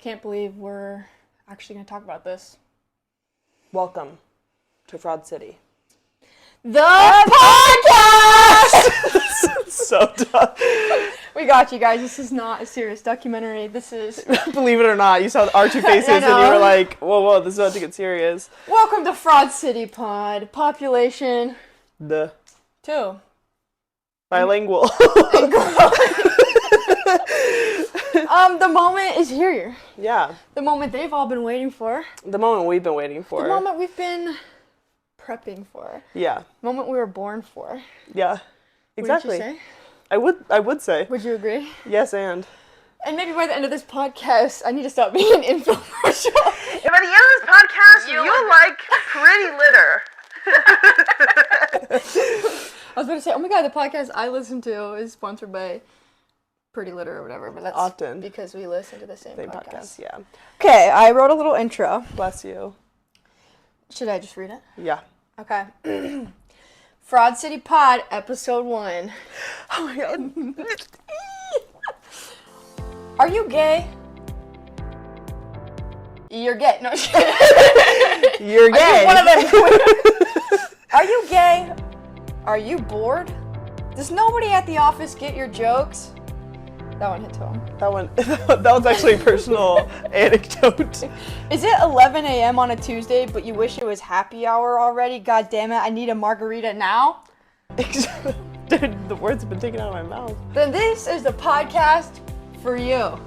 can't believe we're actually going to talk about this. Welcome to Fraud City. The podcast! So dumb. We got you guys. This is not a serious documentary. This is... Believe it or not, you saw our two faces and you were like, whoa, this is about to get serious. Welcome to Fraud City Pod. Population... 2. Bilingual. The moment is here. Yeah. The moment they've all been waiting for. The moment we've been waiting for. The moment we've been prepping for. Yeah. The moment we were born for. Yeah. Exactly. What did you say? I would say. Would you agree? Yes, and maybe by the end of this podcast, I need to stop being an infomercial. By the end of this podcast, you'll like pretty litter. I was going to say, oh my god, the podcast I listen to is sponsored by Pretty Litter or whatever, but that's often because we listen to the same podcast. Yeah. Okay, I wrote a little intro. Bless you. Should I just read it? Yeah. Okay. Fraud City Pod, Episode 1. Oh my god. Are you gay? You're gay. No, You're gay. One of them. Are you gay? Are you bored? Does nobody at the office get your jokes? That one hit home. That was actually a personal anecdote. Is it 11 a.m. on a Tuesday, but you wish it was happy hour already? God damn it, I need a margarita now? Dude, the words have been taken out of my mouth. Then this is the podcast for you.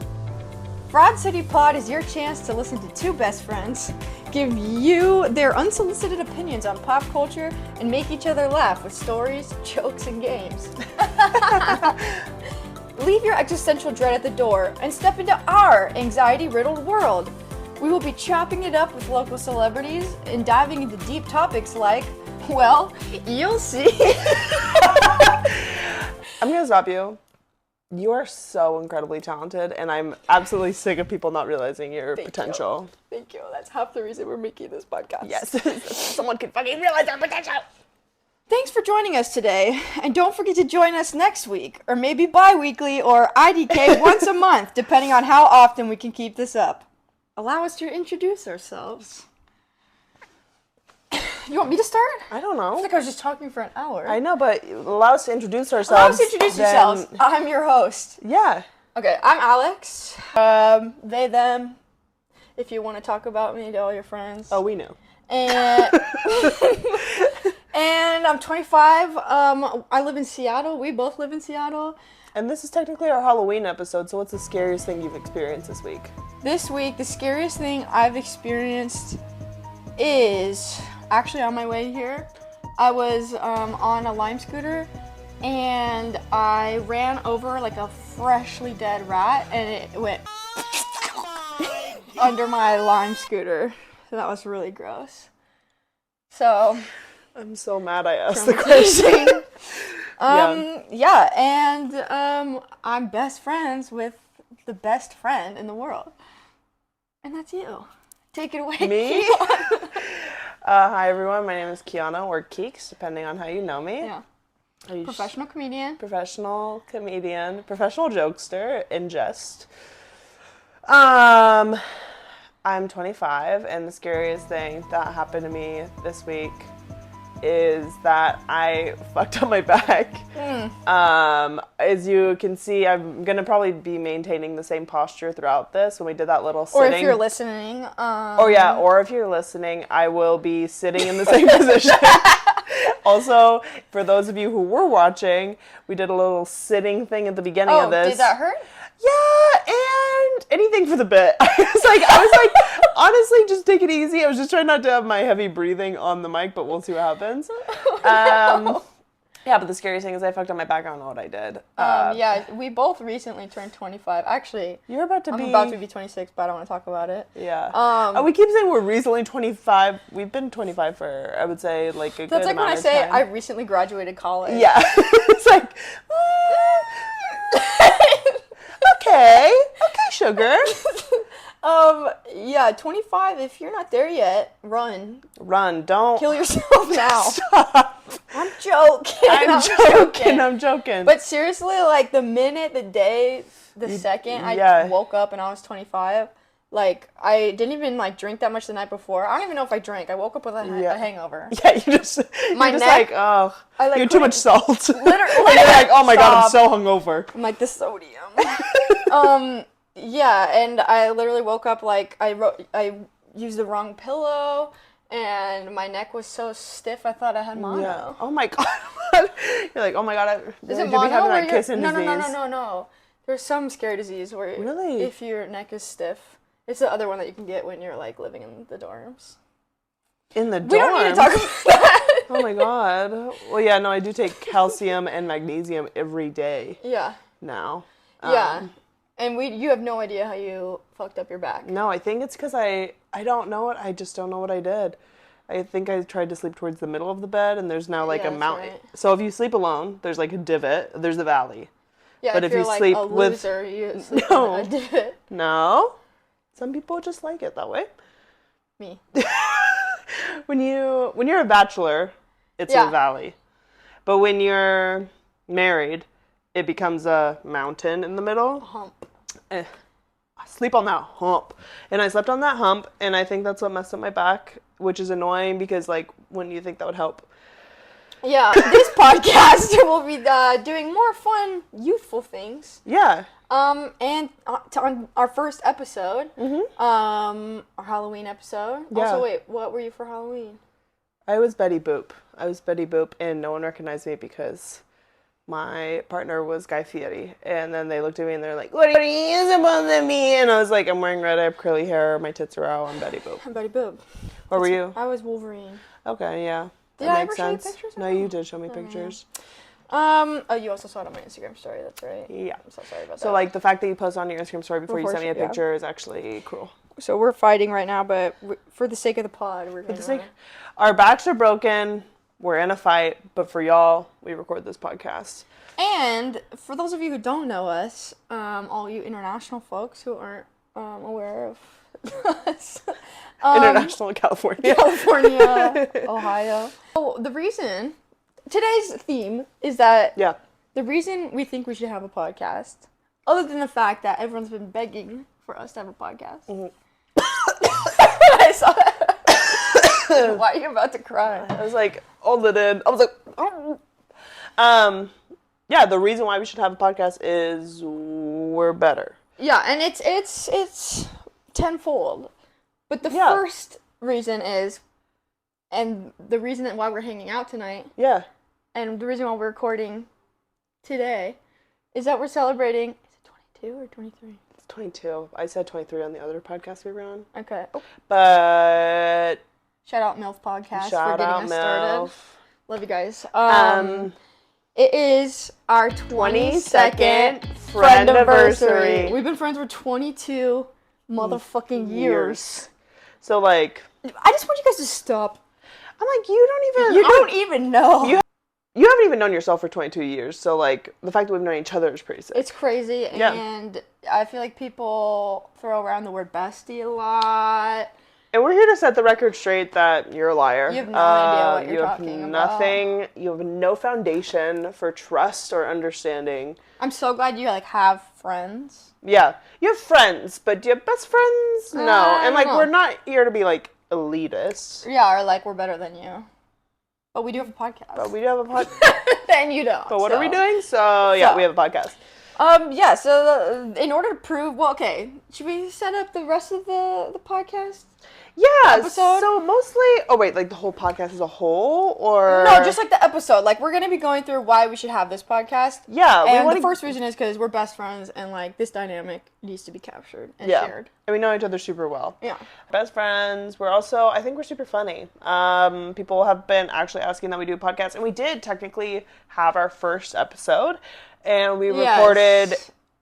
Fraud City Pod is your chance to listen to two best friends, give you their unsolicited opinions on pop culture, and make each other laugh with stories, jokes, and games. Leave your existential dread at the door and step into our anxiety-riddled world. We will be chopping it up with local celebrities and diving into deep topics like, well, you'll see. I'm gonna stop you. You are so incredibly talented, and I'm absolutely sick of people not realizing your potential. Thank you. That's half the reason we're making this podcast. Yes. Someone can fucking realize our potential. Thanks for joining us today, and don't forget to join us next week, or maybe bi-weekly, or IDK once a month, depending on how often we can keep this up. Allow us to introduce ourselves. You want me to start? I don't I know. think I was just talking for an hour. I know, but allow us to introduce ourselves. Allow us to introduce yourselves. I'm your host. Yeah. Okay, I'm Alex. They, them. If you want to talk about me to all your friends. Oh, we know. And and I'm 25. I live in Seattle. We both live in Seattle. And this is technically our Halloween episode, so what's the scariest thing you've experienced this week? This week, the scariest thing I've experienced is actually on my way here. I was on a Lime scooter and I ran over like a freshly dead rat and it went under my Lime scooter. So that was really gross. So I'm so mad I asked the question. Yeah, and I'm best friends with the best friend in the world. And that's you. Take it away. Me? Hi everyone, my name is Kiana, or Keeks, depending on how you know me. Yeah. Professional comedian. Professional comedian, professional jokester in jest. I'm 25, and the scariest thing that happened to me this week is that I fucked up my back. As you can see, I'm gonna probably be maintaining the same posture throughout this when we did that little sitting. Or if you're listening. Or if you're listening, I will be sitting in the same position. Also, for those of you who were watching, we did a little sitting thing at the beginning of this. Did that hurt? Yeah, and anything for the bit. I was like, honestly, just take it easy. I was just trying not to have my heavy breathing on the mic, but we'll see what happens. Yeah, but the scariest thing is I fucked up my back. I don't know what I did. Yeah, we both recently turned 25. Actually, I'm about to be 26, but I don't want to talk about it. Yeah. We keep saying we're recently 25. We've been 25 for, I would say, like a good amount of time. That's like when I say I recently graduated college. Yeah. It's like, okay, sugar. Yeah, 25, if you're not there yet, run. Don't. Kill yourself now. Stop. I'm joking. I'm joking. But seriously, like the minute, the day, the second I woke up and I was 25, Like, I didn't even, like, drink that much the night before. I don't even know if I drank. I woke up with a hangover. Yeah, you're just neck, like, oh, I, like, you had too much salt. Literally. And you're like, oh my God, I'm so hungover. I'm like, the sodium. Yeah, and I literally woke up, like, I used the wrong pillow, and my neck was so stiff, I thought I had mono. Yeah. Oh my God. You're like, oh my God, Is it you mono? be having that kissing disease. No. There's some scary disease where Really? if your neck is stiff, it's the other one that you can get when you're, like, living in the dorms. In the dorms? We don't need to talk about that. Oh my God. Well, yeah, no, I do take calcium and magnesium every day. Yeah. Now. Yeah. And you have no idea how you fucked up your back. No, I think it's because I don't know it. I just don't know what I did. I think I tried to sleep towards the middle of the bed, and there's now, like, a mountain. Right. So if you sleep alone, there's, like, a divot. There's a valley. Yeah, but if you you're, like, sleep a loser, you sleep on a divot. No. Some people just like it that way. Me. When you're a bachelor, it's a valley. But when you're married, it becomes a mountain in the middle. A hump. I sleep on that hump. And I slept on that hump, and I think that's what messed up my back, which is annoying because, like, wouldn't you think that would help? Yeah, this podcast will be doing more fun, youthful things. Yeah. And on our first episode, our Halloween episode. Yeah. Also, wait, what were you for Halloween? I was Betty Boop. And no one recognized me because my partner was Guy Fieri. And then they looked at me and they're like, what are you supposed to be? And I was like, I'm wearing red, I have curly hair, my tits are out, I'm Betty Boop. I'm Betty Boop. What were you? I was Wolverine. Okay, yeah. Did That I makes ever show you sense. pictures? No, you did show me pictures. Oh, you also saw it on my Instagram story, that's right. Yeah. I'm so sorry about that. So, like, the fact that you posted on your Instagram story before you sent me a yeah. picture is actually cruel. So we're fighting right now, but for the sake of the pod, we're going to... Our backs are broken. We're in a fight. But for y'all, we record this podcast. And for those of you who don't know us, all you international folks who aren't aware of us... International California. Ohio. Oh, today's theme is that the reason we think we should have a podcast, other than the fact that everyone's been begging for us to have a podcast. Mm-hmm. I saw that. Why are you about to cry? I was like, hold it in. I was like, yeah, the reason why we should have a podcast is we're better. Yeah, and it's tenfold. But the first reason is, and the reason why we're hanging out tonight, and the reason why we're recording today, is that we're celebrating, is it 22 or 23? It's 22. I said 23 on the other podcast we were on. Okay. Oh. But... Shout out MILF Podcast for getting us started. Love you guys. It is our 22nd friendiversary. We've been friends for 22 motherfucking years. So, like... I just want you guys to stop. I'm like, you don't even know. You haven't even known yourself for 22 years. So, like, the fact that we've known each other is pretty sick. It's crazy. Yeah. And I feel like people throw around the word bestie a lot. And we're here to set the record straight that you're a liar. You have no idea what you're talking about. You have no foundation for trust or understanding. I'm so glad you, like, have friends. Yeah. You have friends, but do you have best friends? No. And, like, we're not here to be, like, elitist. Yeah, or, like, we're better than you. But we do have a podcast. And you don't. But what are we doing? So, we have a podcast. So in order to prove, should we set up the rest of the podcast? Yeah, episode? So mostly, like the whole podcast as a whole, or? No, just like the episode. Like, we're going to be going through why we should have this podcast. Yeah. And the first reason is because we're best friends and, like, this dynamic needs to be captured and shared. And we know each other super well. Yeah. Best friends. I think we're super funny. People have been actually asking that we do a podcast, and we did technically have our first episode, and we recorded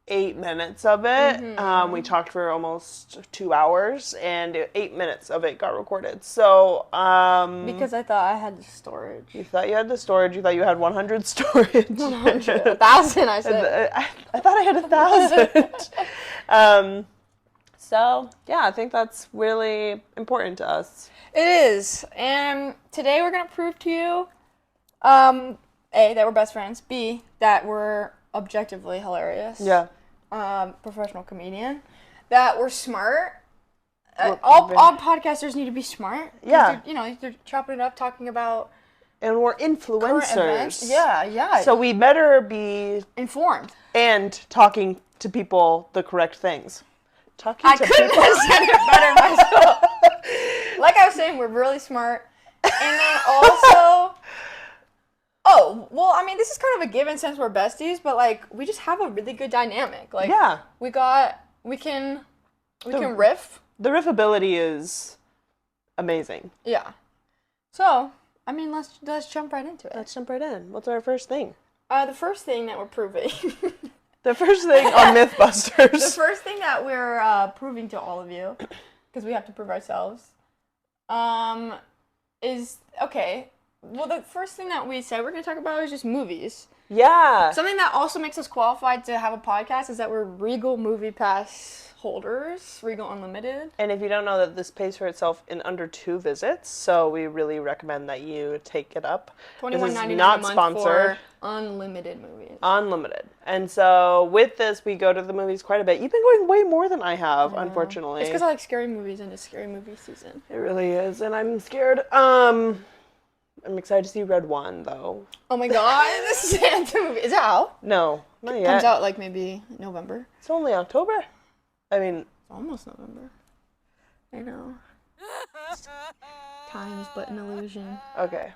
8 minutes of it. Mm-hmm. We talked for almost 2 hours, and 8 minutes of it got recorded. So, because I thought I had the storage. You thought you had the storage. You thought you had 100 storage. 100. 1,000, I said. I thought I had 1,000. So, yeah, I think that's really important to us. It is. And today we're going to prove to you, A, that we're best friends. B, that we're objectively hilarious. Yeah. Professional comedian. That we're smart. All podcasters need to be smart. Yeah. They're chopping it up, talking about and we're current influencers. events. Yeah. So we better be informed. And talking to people the correct things. I couldn't have said it better myself. Like I was saying, we're really smart. And then also, this is kind of a given since we're besties, but like we just have a really good dynamic. Like we can riff. The riffability is amazing. Yeah. So, let's jump right into it. Let's jump right in. What's our first thing? The first thing that we're proving. The first thing on Mythbusters. The first thing that we're proving to all of you, because we have to prove ourselves, is, okay, well, the first thing that we said we're going to talk about is just movies. Yeah. Something that also makes us qualified to have a podcast is that we're Regal Movie Pass holders, Regal Unlimited. And if you don't know, that this pays for itself in under 2 visits, so we really recommend that you take it up. $21.99 not a month sponsored. for unlimited movies. Unlimited. And so with this, we go to the movies quite a bit. You've been going way more than I have, unfortunately. It's because I like scary movies and it's scary movie season. It really is, and I'm scared. I'm excited to see Red One, though. Oh my god, the Santa movie. Is it out? No, not yet. It comes out like maybe November. It's only October. It's almost November. I know. Time is but an illusion. Okay.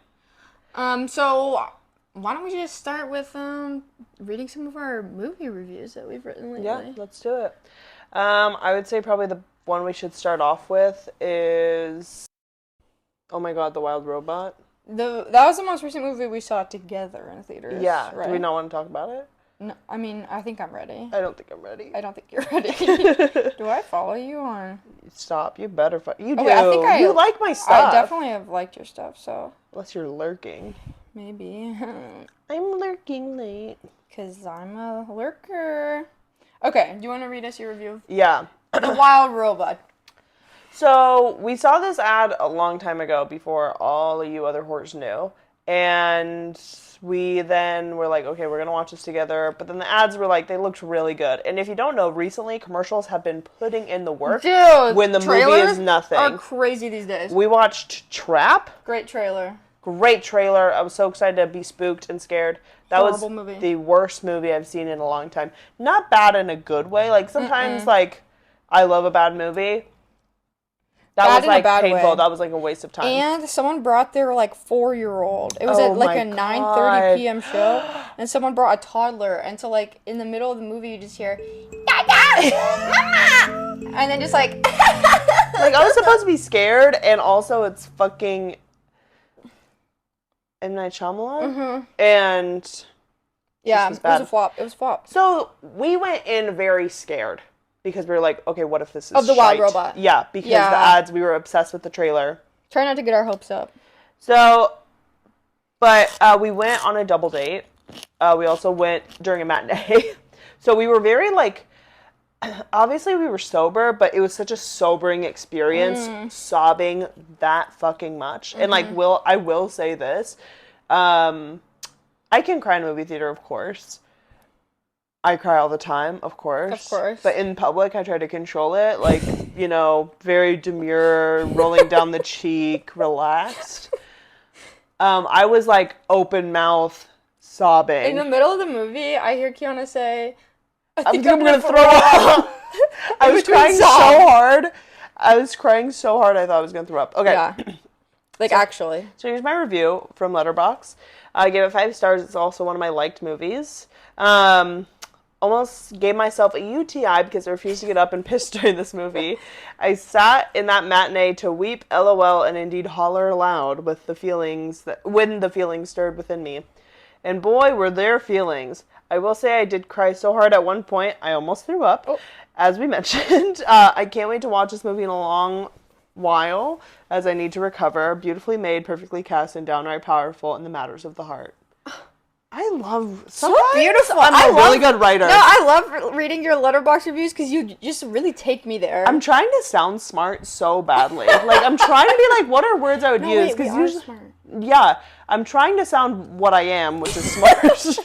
So why don't we just start with reading some of our movie reviews that we've written lately? Yeah, let's do it. I would say probably the one we should start off with is, oh my god, The Wild Robot. That was the most recent movie we saw together in theaters. Yeah. Right? Do we not want to talk about it? No, I think I'm ready. I don't think I'm ready. I don't think you're ready. Do I follow you on? Stop. You better. You do. Okay, I think you like my stuff. I definitely have liked your stuff, so. Unless you're lurking. Maybe. I'm lurking late. Because I'm a lurker. Okay, do you want to read us your review? Yeah. The Wild Robot. So, we saw this ad a long time ago before all of you other whores knew. And we then were like, okay, we're going to watch this together. But then the ads were like, they looked really good. And if you don't know, recently commercials have been putting in the work. Dude, when the movie is nothing. Are crazy these days. We watched Trap. Great trailer. Great trailer. I was so excited to be spooked and scared. That Horrible was movie. The worst movie I've seen in a long time. Not bad in a good way. Like, sometimes, like, I love a bad movie. That bad was, like, painful. Way. That was, like, a waste of time. And someone brought their, like, 4-year-old. It was at, like, a 9:30 p.m. show. And someone brought a toddler. And so, like, in the middle of the movie, you just hear, Dada! Mama! And then just, like... like, I was supposed to be scared. And also, it's fucking... M. Night Shyamalan. Mm-hmm. And... yeah, it was a flop. It was a flop. So, we went in very scared. Because we were like, okay, what if this is of the Wild Robot. Yeah, because the ads, we were obsessed with the trailer. Try not to get our hopes up. So, but we went on a double date. We also went during a matinee. So we were very, like, obviously we were sober, but it was such a sobering experience, sobbing that fucking much. Mm-hmm. And, like, I will say this. I can cry in a movie theater, of course. I cry all the time, of course. Of course. But in public, I try to control it. Like, very demure, rolling down the cheek, relaxed. I was, like, open mouth, sobbing. In the middle of the movie, I hear Kiana say, I think I'm going to throw up. I was crying so hard. I thought I was going to throw up. Okay. Yeah. Like, actually. So here's my review from Letterboxd. I gave it 5 stars. It's also one of my liked movies. Almost gave myself a UTI because I refused to get up and piss during this movie. I sat in that matinee to weep, LOL, and indeed holler aloud when the feelings stirred within me. And boy, were there feelings. I will say I did cry so hard at one point, I almost threw up. Oh. As we mentioned, I can't wait to watch this movie in a long while, as I need to recover. Beautifully made, perfectly cast, and downright powerful in the matters of the heart. I love... So beautiful. I'm a really good writer. No, I love reading your Letterboxd reviews because you just really take me there. I'm trying to sound smart so badly. Like, I'm trying to be like, what are words I would use? Wait, we are smart. Yeah, I'm trying to sound what I am, which is smart.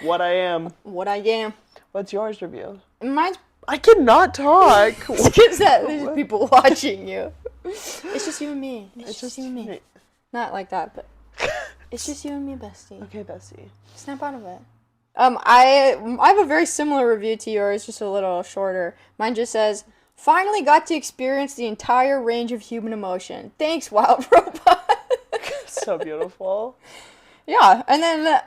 What I am. What I am. What's yours review? Mine's I cannot talk. Because there's people watching you. It's just you and me. It's just you and me. Not like that, but it's just you and me, bestie. Okay, bestie. Snap out of it. I have a very similar review to yours, just a little shorter. Mine just says, "Finally got to experience the entire range of human emotion. Thanks, Wild Robot." So beautiful. Yeah, and then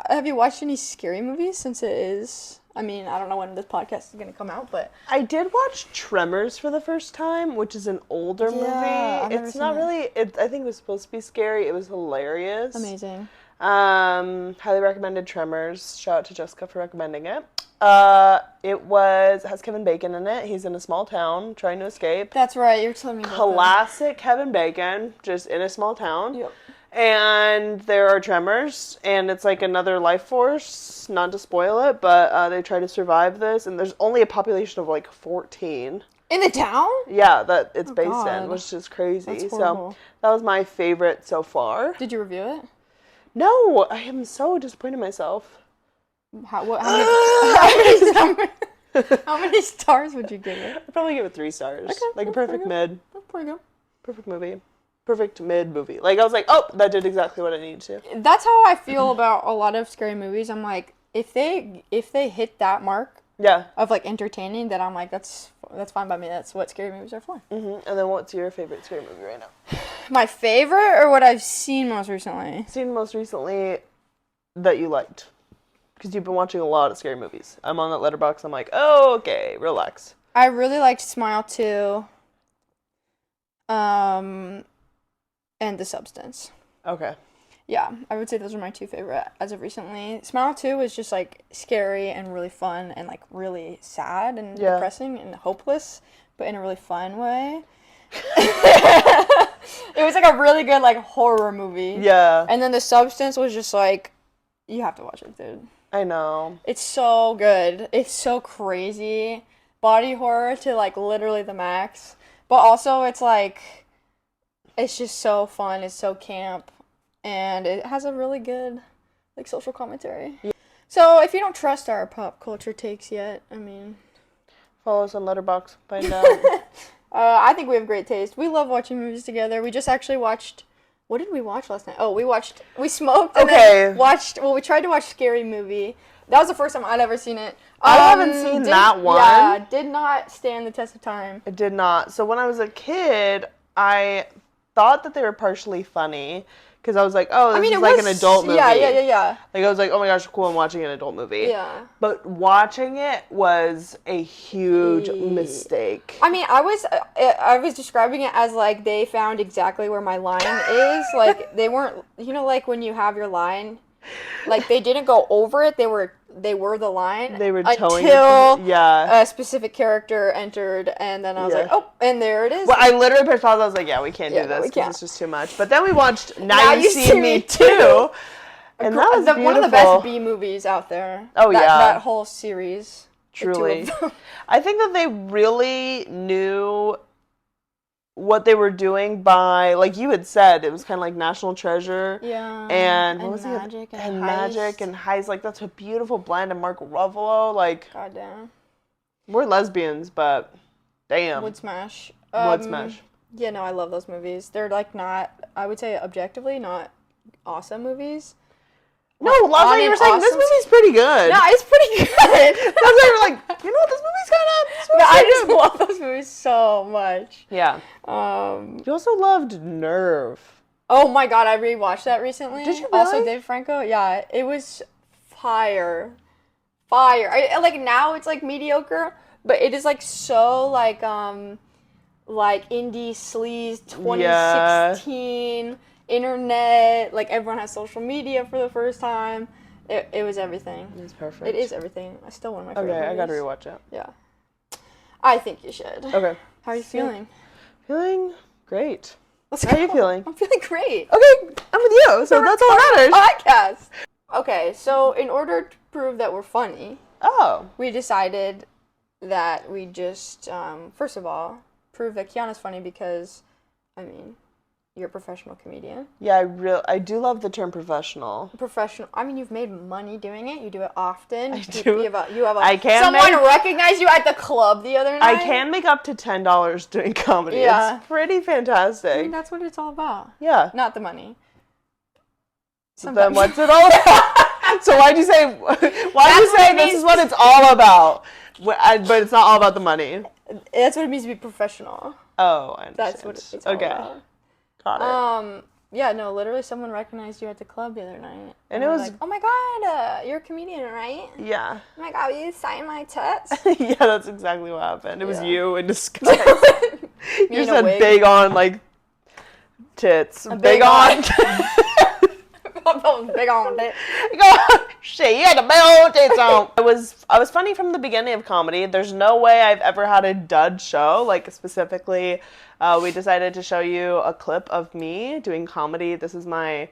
have you watched any scary movies since it is? I mean, I don't know when this podcast is gonna come out, but I did watch Tremors for the first time, which is an older movie. I've never It's seen not it. really. I think it was supposed to be scary. It was hilarious. Amazing. Highly recommended Tremors. Shout out to Jessica for recommending it. It has Kevin Bacon in it. He's in a small town trying to escape. That's right. You're telling me about Classic Kevin Bacon, just in a small town. Yep. And there are tremors, and it's like another life force, not to spoil it, but they try to survive this, and there's only a population of like 14. In the town? Yeah, that it's based God. in, which is crazy. That's So horrible. that was my favorite so far. Did you review it? No, I am so disappointed in myself. How many stars would you give it? I'd probably give it 3 stars. Okay, Like a that's perfect pretty mid. That's pretty good. Perfect movie. Perfect mid movie. Like, I was like, oh, that did exactly what I needed to. That's how I feel about a lot of scary movies. I'm like, if they hit that mark Yeah. of like entertaining, then I'm like, that's fine by me. That's what scary movies are for. And then what's your favorite scary movie right now? My favorite or what I've seen most recently? Seen most recently that you liked? Because you've been watching a lot of scary movies. I'm on that letterbox. I'm like, oh, okay, relax. I really liked Smile 2. And The Substance. Okay. Yeah, I would say those are my 2 favorite as of recently. Smile 2 was just like scary and really fun and like really sad and depressing and hopeless, but in a really fun way. It was like a really good like horror movie. Yeah. And then The Substance was just like, you have to watch it, dude. I know. It's so good. It's so crazy. Body horror to like literally the max. But also it's like, it's just so fun. It's so camp. And it has a really good like social commentary. Yeah. So if you don't trust our pop culture takes yet, I mean, Follow us on Letterboxd. Find out. I think we have great taste. We love watching movies together. We just actually watched. What did we watch last night? Oh, we smoked and then watched. Well, we tried to watch Scary Movie. That was the first time I'd ever seen it. I haven't seen that one. Yeah, did not stand the test of time. It did not. So when I was a kid, I thought that they were partially funny. Because I was like, oh, this is like an adult movie. Yeah. Like, I was like, oh my gosh, cool, I'm watching an adult movie. Yeah. But watching it was a huge mistake. I mean, I was describing it as like they found exactly where my line is. Like, they weren't, like when you have your line, like they didn't go over it. They were the line. They were towing until it. Yeah. A specific character entered, and then I was like, oh, and there it is. Well, I literally pushed pause. I was like, yeah, we can't do this because it's just too much. But then we watched Now You See Me Too. And that was beautiful. One of the best B movies out there. Oh, that whole series. Truly. I think that they really knew what they were doing by, like you had said, it was kind of like National Treasure. Yeah. And what was Magic it? And Magic and Heist. Like, that's a beautiful blend. And Mark Ruffalo, like, goddamn. We're lesbians, but damn. Would smash. Would smash. Yeah, no, I love those movies. They're like not, I would say objectively, not awesome movies. No, last night you were saying this movie's pretty good. No, it's pretty good. That's why you were like, you know what, this movie's kind of. But I just love those movies so much. Yeah. You also loved Nerve. Oh my god, I rewatched that recently. Did you really? Also, Dave Franco. Yeah, it was fire. Like now it's like mediocre, but it is like so like indie sleaze 2016. Internet, like everyone has social media for the first time. It was everything. It was perfect. It is everything. It's still one of my favorite movies. I gotta rewatch it. Yeah. I think you should. Okay. How are you feeling? Feeling great. Let's How go. are you feeling? I'm feeling great. Okay, I'm with you, so that's all that matters. Podcast. Okay, so in order to prove that we're funny, we decided that we just, first of all, prove that Kiana's funny because, I mean, you're a professional comedian. Yeah, I do love the term professional. Professional. I mean, you've made money doing it. You do it often. I do. You have someone recognize you at the club the other night. I can make up to $10 doing comedy. Yeah. It's pretty fantastic. I mean, that's what it's all about. Yeah. Not the money. Then what's it all about? So why'd you say this is what it's all about? But it's not all about the money. That's what it means to be professional. Oh, I understand. That's what it's all about. Got it. Yeah, no, literally someone recognized you at the club the other night. And it was like, oh my god, you're a comedian, right? Yeah. Oh my god, will you sign my tits? Yeah, that's exactly what happened. It was you in disguise. You said big on, like, tits. Big on. Big on it. Shit, you had the big old tits on. I was funny from the beginning of comedy. There's no way I've ever had a dud show. Like, specifically, we decided to show you a clip of me doing comedy. This is my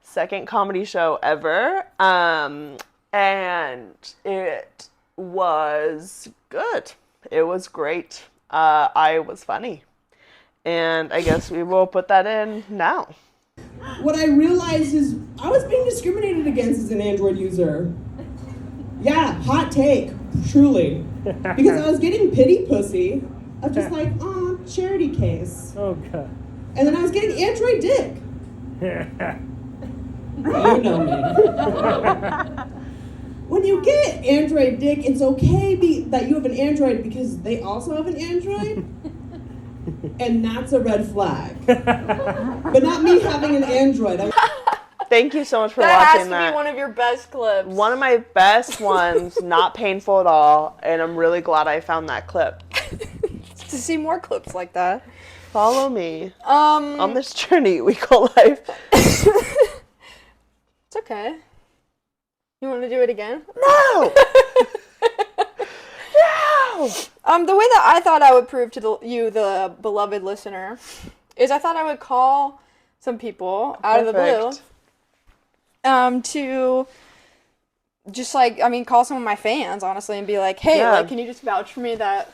second comedy show ever. And it was good. It was great. I was funny. And I guess we will put that in now. What I realized is I was being discriminated against as an Android user. Yeah, hot take, truly. Because I was getting pity pussy of just like, oh, charity case. Oh, God. And then I was getting Android dick. You know me. When you get Android dick, it's okay that you have an Android because they also have an Android. And that's a red flag. But not me having an Android. Thank you so much for watching that. That has to be one of your best clips. One of my best ones, not painful at all, and I'm really glad I found that clip. To see more clips like that. Follow me on this journey we call life. It's okay. You want to do it again? No! The way that I thought I would prove to you, the beloved listener, is I thought I would call some people out of the blue, to just call some of my fans, honestly, and be like, hey, like, can you just vouch for me that,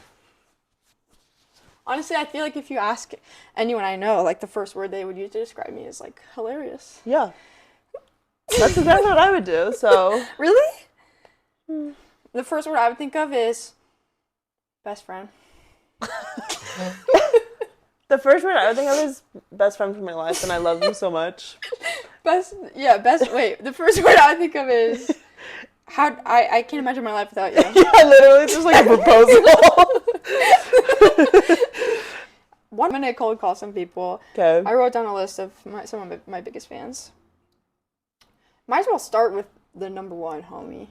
honestly, I feel like if you ask anyone I know, like, the first word they would use to describe me is, like, hilarious. Yeah. That's exactly what I would do, so. Really? The first word I would think of is best friend. The first word I would think of is best friend for my life, and I love him so much. The first word I would think of is I can't imagine my life without you. Yeah, literally, it's just like a proposal. I'm gonna cold call some people. Okay. I wrote down a list of some of my biggest fans. Might as well start with the number one, homie.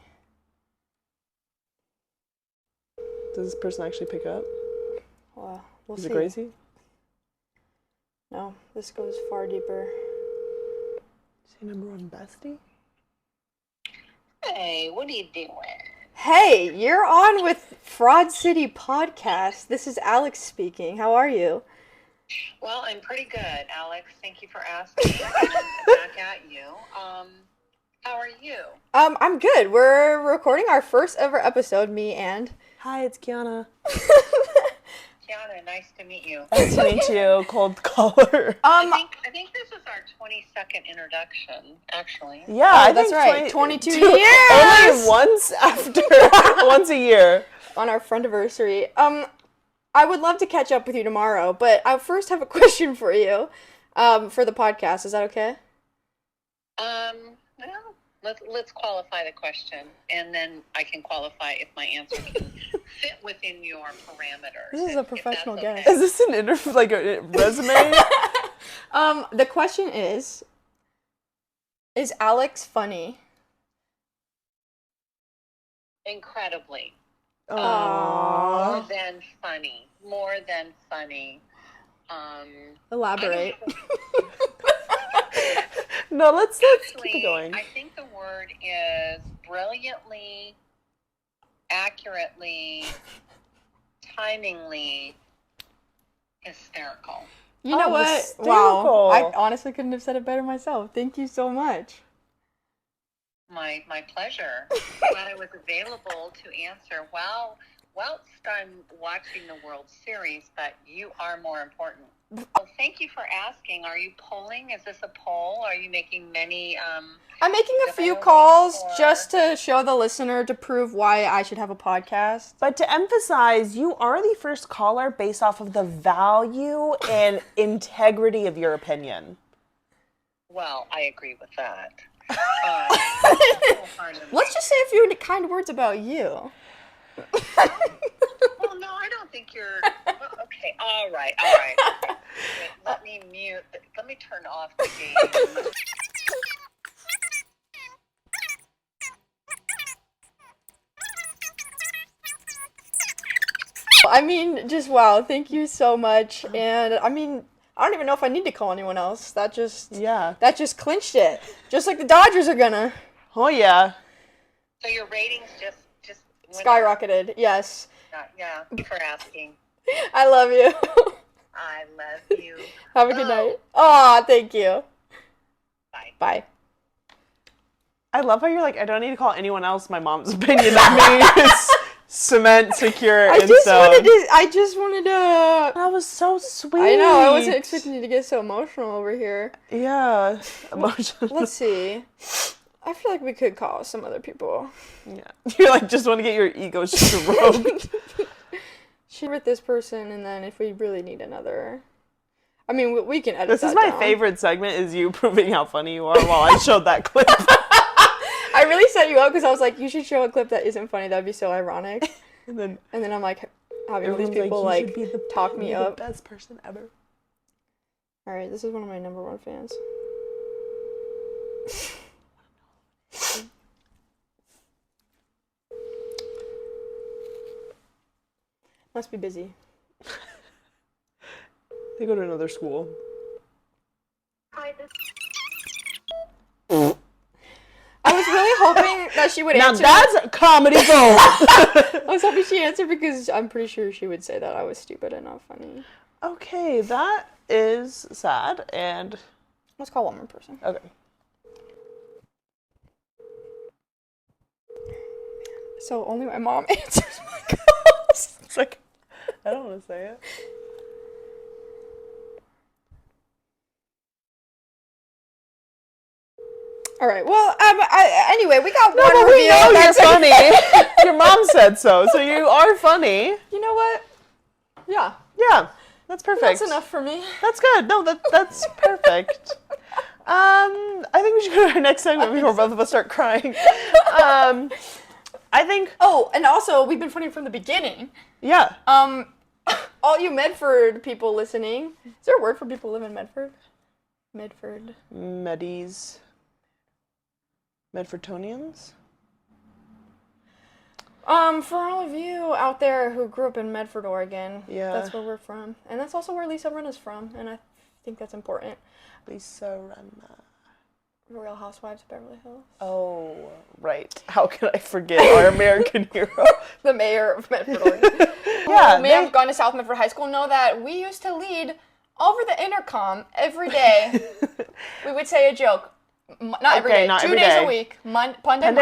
Does this person actually pick up? Well, we'll see. Is it Gracie? No, this goes far deeper. Is he number one bestie? Hey, what are you doing? Hey, you're on with Fraud City Podcast. This is Alex speaking. How are you? Well, I'm pretty good, Alex. Thank you for asking. And back at you. How are you? I'm good. We're recording our first ever episode, me and... Hi, it's Kiana. Kiana, nice to meet you. Nice to meet you, cold caller. I think this is our 22nd introduction, actually. Yeah, that's right. 22 years! Only once a year. On our friendiversary. I would love to catch up with you tomorrow, but I first have a question for you, for the podcast. Is that okay? Well, let's qualify the question, and then I can qualify if my answer can fit within your parameters. This is a professional guest. Okay. Is this an like a resume? The question is Alex funny? Incredibly. Aww. More than funny. Elaborate. No, let's Actually, keep it going. I think the word is brilliantly, accurately, timingly hysterical. You know what? Hysterical. Wow. I honestly couldn't have said it better myself. Thank you so much. My pleasure. Glad I was available to answer. Well, whilst I'm watching the World Series, but you are more important. Well, thank you for asking. Are you polling? Is this a poll? Are you making many? I'm making a few dialing calls or- just to show the listener to prove why I should have a podcast. But to emphasize, you are the first caller based off of the value and integrity of your opinion. Well, I agree with that. Let's just say a few kind words about you. Well, no, I don't think you're. Well, okay, all right. Wait, let me mute. Let me turn off the game. I mean, just wow, thank you so much. And I mean, I don't even know if I need to call anyone else. That just clinched it. Just like the Dodgers are gonna. Oh yeah. So your ratings just went Skyrocketed, yes. up? Yeah, for asking. I love you. I love you. Have a good night. Aw, thank you. Bye. Bye. I love how you're like, I don't need to call anyone else. My mom's opinion of me is cement secure I and just so. wanted to. That was so sweet. I know, I wasn't expecting you to get so emotional over here. Yeah, emotional. Let's see. I feel like we could call some other people. Yeah, you like just want to get your ego stroked. Should with this person, and then if we really need another. I mean, we can edit This that is my down. favorite segment, is you proving how funny you are while I showed that clip. I really set you up because I was like, you should show a clip that isn't funny. That'd be so ironic. And then I'm like, having all these everyone's people "You like should be the, talk me you're up. the best person ever. All right, this is one of my number one fans. Must be busy. They go to another school. Hi, I was really hoping that she would Now answer. that's comedy gold. I was hoping she answered because I'm pretty sure she would say that I was stupid and not funny. Okay, that is sad, and Let's call one more person. okay. So only my mom answers my calls. It's like, I don't want to say it. All right. Well, anyway, we got No, one but we review. know you're That's funny. Your mom said so you are funny. You know what? Yeah, Yeah, that's perfect. that's enough for me. That's good. No, that's perfect. I think we should go to our next segment before both of us start crying. I think. Oh, and also we've been funny from the beginning. Yeah. All you Medford people listening, is there a word for people who live in Medford? Medford. Medfordtonians? For all of you out there who grew up in Medford, Oregon, Yeah. that's where we're from. And that's also where Lisa Rinna's from, and I think that's important. Lisa Rinna. Real Housewives of Beverly Hills. Oh, right. How could I forget our American hero? The mayor of Medford, Oregon. Yeah, Who may have gone to South Medford High School know that we used to lead over the intercom every day. We would say a joke. Not every day. not 2 every days day. a week. Monday,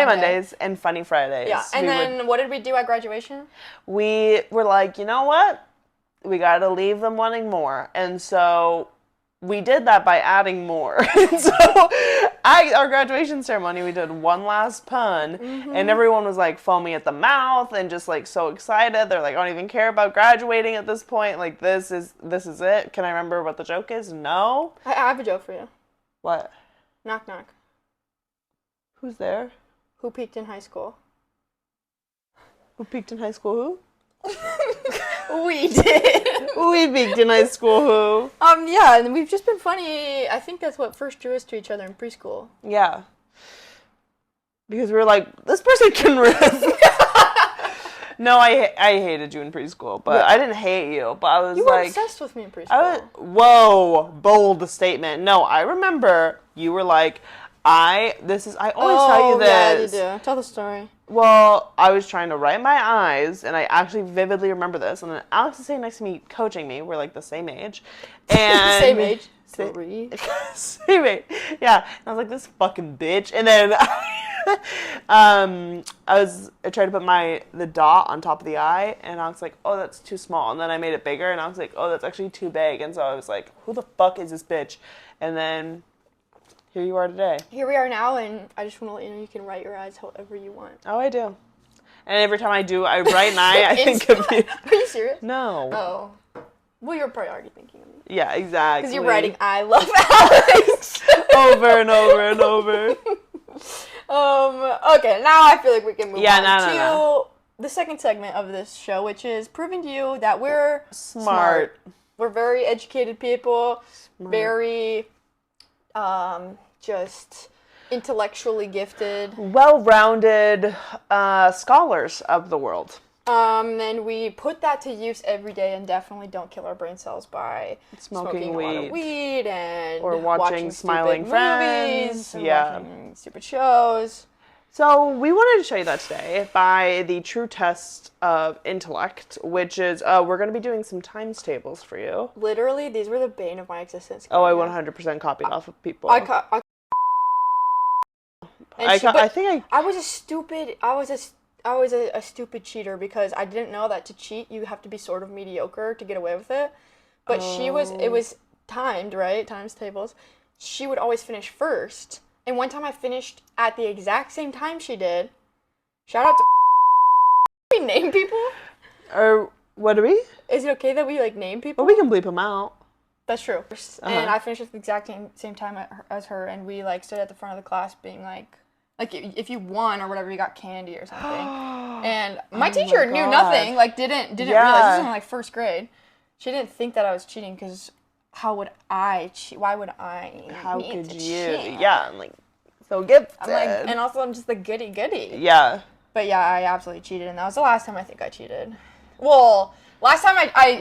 Mondays and Funny Fridays. Yeah, and then what did we do at graduation? We were like, you know what? We got to leave them wanting more. And so we did that by adding more. And so our graduation ceremony, we did one last pun, and everyone was like foaming at the mouth and just like so excited. They're like, I don't even care about graduating at this point. Like, this is it. Can I remember what the joke is? No. I have a joke for you. What? Knock, knock. Who's there? Who peaked in high school? Who peaked in high school? We did. Who? We peaked in high school. Who? Yeah, and we've just been funny. I think that's what first drew us to each other in preschool. Yeah. Because we were like, this person can riff. No, I hated you in preschool, but I didn't hate you. But I was You were like, obsessed with me in preschool. whoa, bold statement. No, I remember you were like, I always tell you this. Yeah, you do. Tell the story. Well, I was trying to write my eyes, and I actually vividly remember this. And then Alex is sitting next to me, coaching me. We're like the same age. And Same age. 3? Same age. Yeah. And I was like, this fucking bitch. And then I tried to put the dot on top of the eye, and I was like, oh, that's too small. And then I made it bigger, and I was like, oh, that's actually too big. And so I was like, who the fuck is this bitch? And then here you are today. Here we are now, and I just want to let you know you can write your eyes however you want. Oh, I do. And every time I write an eye, I think of you. Are you serious? No. Oh. Well, you're probably already thinking of me. Yeah, exactly. Because you're writing, I love Alex. Over and over and over. Okay, now I feel like we can move on to the second segment of this show, which is proving to you that we're smart. We're very educated people, very, just intellectually gifted. Well-rounded scholars of the world. And we put that to use every day and definitely don't kill our brain cells by smoking a lot of weed and or watching Smiling Friends. Watching stupid shows. So we wanted to show you that today by the true test of intellect, which is we're going to be doing some times tables for you. Literally, these were the bane of my existence. Oh, I 100% copied off of people. I was a stupid cheater because I didn't know that to cheat you have to be sort of mediocre to get away with it. But it was timed, right? Times tables. She would always finish first. And one time I finished at the exact same time she did. Shout out to we name people? Or what do we? Is it okay that we name people? Well, we can bleep them out. That's true. And I finished at the exact same time as her, and we stood at the front of the class being like if you won or whatever, you got candy or something. And my teacher knew nothing, didn't realize. This was in first grade. She didn't think that I was cheating because how would I cheat? Why would I? How could you? Cheat? Yeah, I'm so gifted. And also I'm just the goody. Yeah. But yeah, I absolutely cheated, and that was the last time I think I cheated. Well, last time I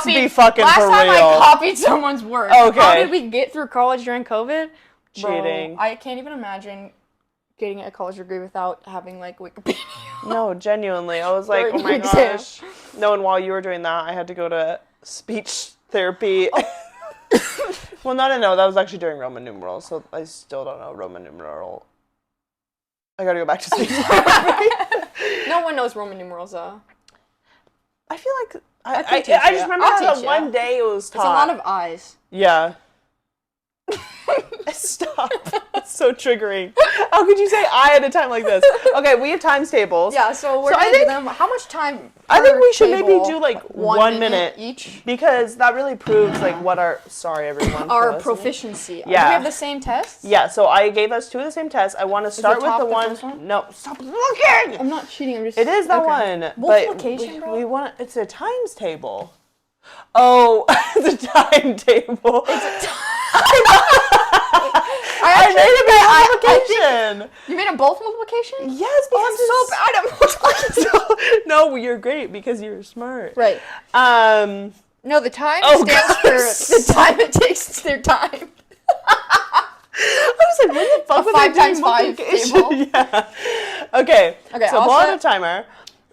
be fucking last for time real. I copied someone's work. Okay. How did we get through college during COVID? Cheating. Bro, I can't even imagine getting a college degree without having Wikipedia. No, genuinely. I was like, oh my gosh. No, and while you were doing that, I had to go to speech therapy. Oh. Well, no, that was actually during Roman numerals, so I still don't know Roman numeral. I gotta go back to speech therapy. No one knows Roman numerals, though. I feel like I just remember that one day it was taught. It's a lot of eyes. Yeah. Stop. That's so triggering. How could you say I at a time like this? Okay, we have times tables. Yeah, so we're going to do them. How much time? I think we should maybe do 1 minute each. Because that really proves what sorry everyone. Our proficiency. Yeah. Do we have the same tests? Yeah, so I gave us 2 of the same tests. I want to start with the one. No, stop looking! I'm not cheating, I'm just... It is that one. Multiplication, but we want it's a times table. Oh, it's a timetable. It's a I made a multiplication. You made a both multiplication? Yes, because I'm so bad at multiplication. No, you're great because you're smart. Right. No, the time stands for the time it takes their time. I was like, when the fuck was I doing 5 times 5 table? Yeah. Okay. So pull out a timer.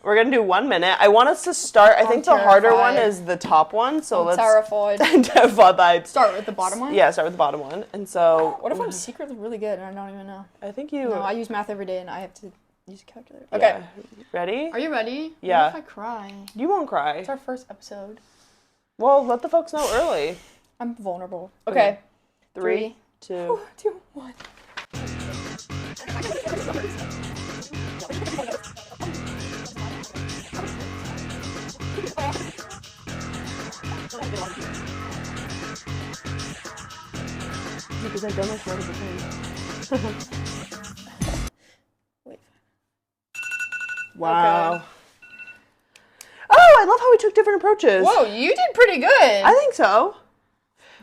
We're going to do 1 minute. I want us to start, I think the harder one is the top one. So let's terrified. Terrified. Start with the bottom one? Yeah, start with the bottom one. And so... What if I'm secretly really good and I don't even know? I think you... No, I use math every day and I have to use a calculator. Okay. Yeah. Ready? Are you ready? Yeah. What if I cry? You won't cry. It's our first episode. Well, let the folks know early. I'm vulnerable. Okay. 3, 2, 1. Because I've done this multiple times. Wait. Wow. Okay. Oh, I love how we took different approaches. Whoa, you did pretty good. I think so.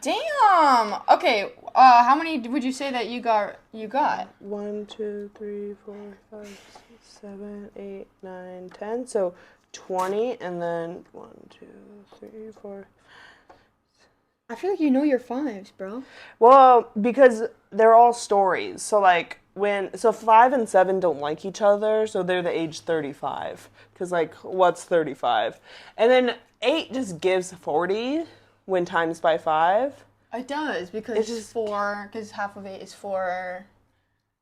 Damn. Okay. How many would you say that you got? 1, 2, 3, 4, 5, 6, 7, 8, 9, 10. So 20, and then 1, 2, 3, 4. I feel like you know your fives, bro. Well, because they're all stories. So 5 and 7 don't like each other, so they're the age 35. Because what's 35? And then 8 just gives 40 when times by 5. It does, because It's just- 4, because half of 8 is 4.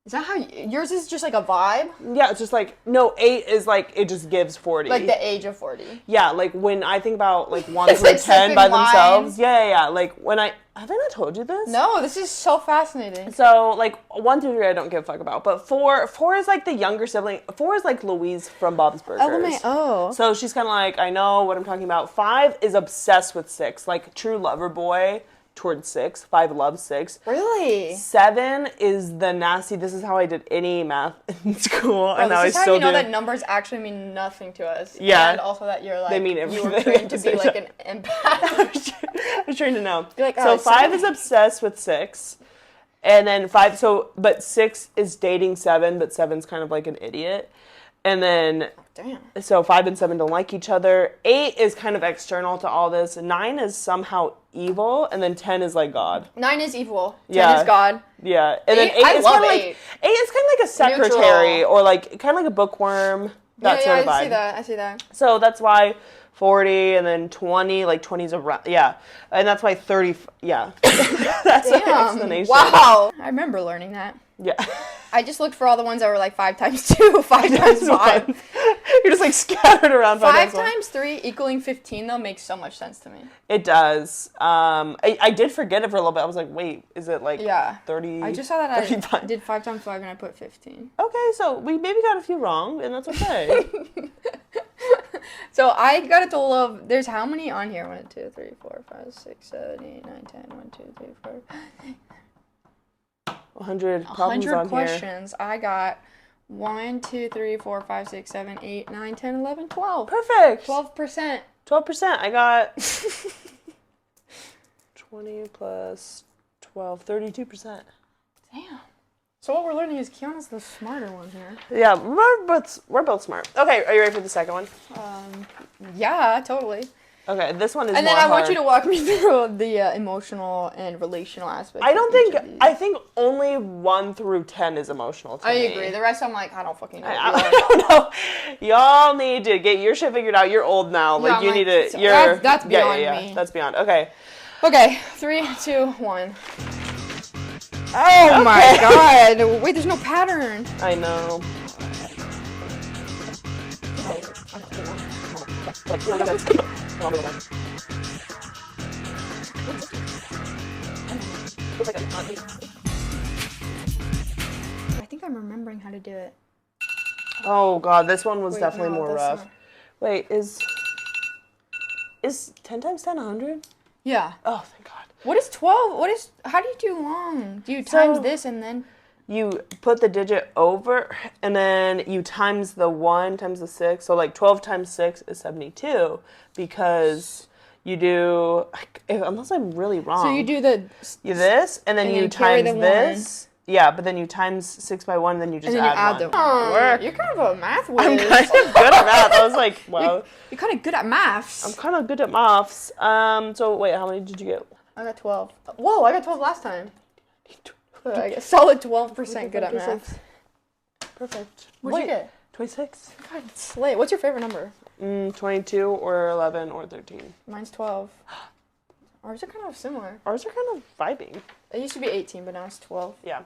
Is that how yours is just like a vibe? Yeah, it's just like, no, 8 is like, it just gives 40. Like the age of 40. Yeah, like when I think about like 1 It's through like 10 by sipping wine. themselves. Yeah. Like when have I not told you this? No, this is so fascinating. So like 1 through 3 I don't give a fuck about. But 4 is like the younger sibling. 4 is like Louise from Bob's Burgers. Oh. So she's kind of like, I know what I'm talking about. 5 is obsessed with 6, like true lover boy towards 6. 5 loves 6. Really? 7 is the nasty. This is how I did any math in school, and now I This is how still you know do. that numbers actually mean nothing to us. Yeah. And also that you're like, They mean you were everything. trained to be like an empath. I was trying to know. You're like, So oh, 5 7. is obsessed with 6, and then 5. But 6 is dating 7, but 7's kind of like an idiot, and then. Damn. So 5 and 7 don't like each other. 8 is kind of external to all this. 9 is somehow evil, and then 10 is like God. 9 is evil. 10 Yeah. is God. Yeah, and then 8 8 I is love kind of like 8. 8 is kind of like a secretary Neutral. or like kind of like a bookworm. That sort of vibe. I see that. So that's why 40 and then 20, like 20's around. Yeah, and that's why 30. Yeah, that's an Damn. explanation. Wow. I remember learning that. Yeah. I just looked for all the ones that were like 5 times 2, 5 times 5. You're just like scattered around. 5 1. times 3 equaling 15 though makes so much sense to me. It does. I did forget it for a little bit. I was like, wait, is it like Yeah. 30? I just saw that I 35? did 5 times 5 and I put 15. Okay, so we maybe got a few wrong, and that's okay. So I got a total of, there's how many on here? 1, 2, 3, 4, 5, 6, 7, 8, 9, 10. 1, 2, 3, 4. 100 problems 100 on questions. I got 1, 2, 3, 4, 5, 6, 7, 8, 9, 10, 11, 12. here. Perfect. 12%. 12%. I got 20 plus 12, 32%. Damn. So what we're learning is Kiana's the smarter one here. Yeah, we're both smart. Okay, are you ready for the second one? Yeah, totally. Okay, this one is And then more I want hard. you to walk me through the emotional and relational aspects. I don't of each think, of these. I think only 1 through 10 is emotional to I me. agree. The rest I'm like, I don't fucking know. I don't know. Y'all need to get your shit figured out. You're old now. Like, Yeah, you I'm need like, to, you're... that's beyond yeah. me. That's beyond. Okay. Okay, 3, 2, 1. Oh my god. Wait, there's no pattern. I know. I think I'm remembering how to do it. Oh god, this one was Wait, definitely no, more that's rough. not- Wait, is 10 times 10 100? Yeah. Oh, thank god. What is 12? How do you do long? Do you So- times this and then? You put the digit over, and then you times the 1 times the 6. So, like, 12 times 6 is 72, because you do, unless I'm really wrong. So you do the... You this, and then And you then carry times the this. Yeah, but then you times 6 by 1, and then you just And then you add add them. 1. Oh, Work. you're kind of a math whiz. I'm kind of good at math. I was like, wow. You're kind of good at maths. I'm kind of good at maths. So, wait, how many did you get? I got 12. Whoa, I got 12 last time. I got solid 12% good at math. Perfect. What'd you get? 26. God, slay. What's your favorite number? 22 or 11 or 13. Mine's 12. Ours are kind of similar. Ours are kind of vibing. It used to be 18, but now it's 12. Yeah.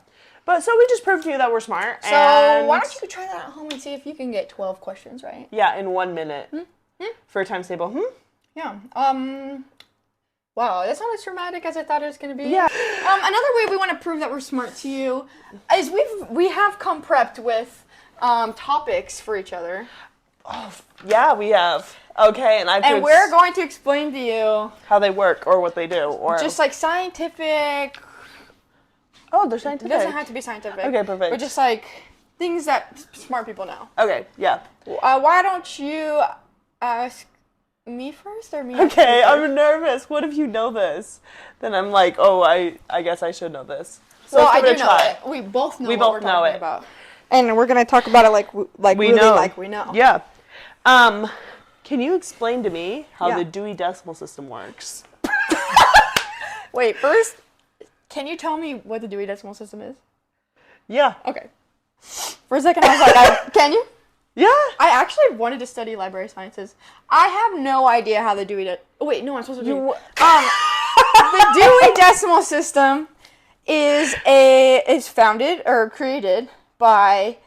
But so we just proved to you that we're smart. So and why don't you try that at home and see if you can get 12 questions right? Yeah, in 1 minute. For a times table. Yeah. Wow, that's not as dramatic as I thought it was going to be. Yeah. Another way we want to prove that we're smart to you is we have come prepped with topics for each other. Yeah, we have. Okay, and And we're going to explain to you how they work or what they do. Or just like scientific. oh, they're It scientific. doesn't have to be scientific. Okay, perfect. But just like things that smart people know. Okay, yeah. Why don't you ask me first or me? ask Okay, you first? I'm nervous. What if you know this? Then I'm like, oh, I guess I should know this. So Well, let's I give do it a know try. it. We both know We what both we're know talking it. about. And we're going to talk about it like We really know. like we know. Yeah. Can you explain to me how Yeah. the Dewey Decimal System works? Wait, first, can you tell me what the Dewey Decimal System is? Yeah. Okay. For a second, I was like, can you? Yeah. I actually wanted to study library sciences. I have no idea how the Dewey... wait, no, I'm supposed to do... the Dewey Decimal System is founded or created by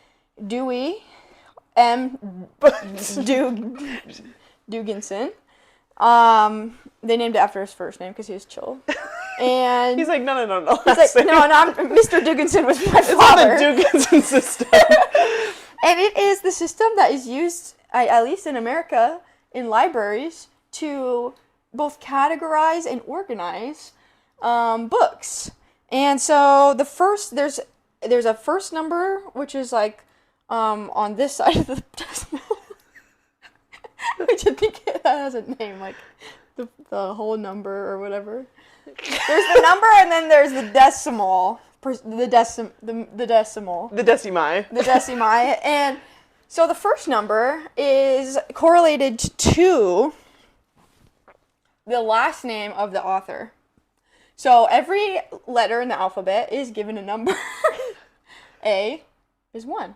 Dewey M. Duganson. They named it after his first name because he was chill. And He's like, no. he's like, no, Mr. Duganson was my father. It's not the Duganson system. And it is the system that is used, at least in America, in libraries to both categorize and organize books. And so there's a first number, which is like on this side of the decimal, which I think that has a name, like the whole number or whatever. There's the number, and then there's the decimal. The decimal. The decimi. The decimi. And so the first number is correlated to the last name of the author. So every letter in the alphabet is given a number. A is 1.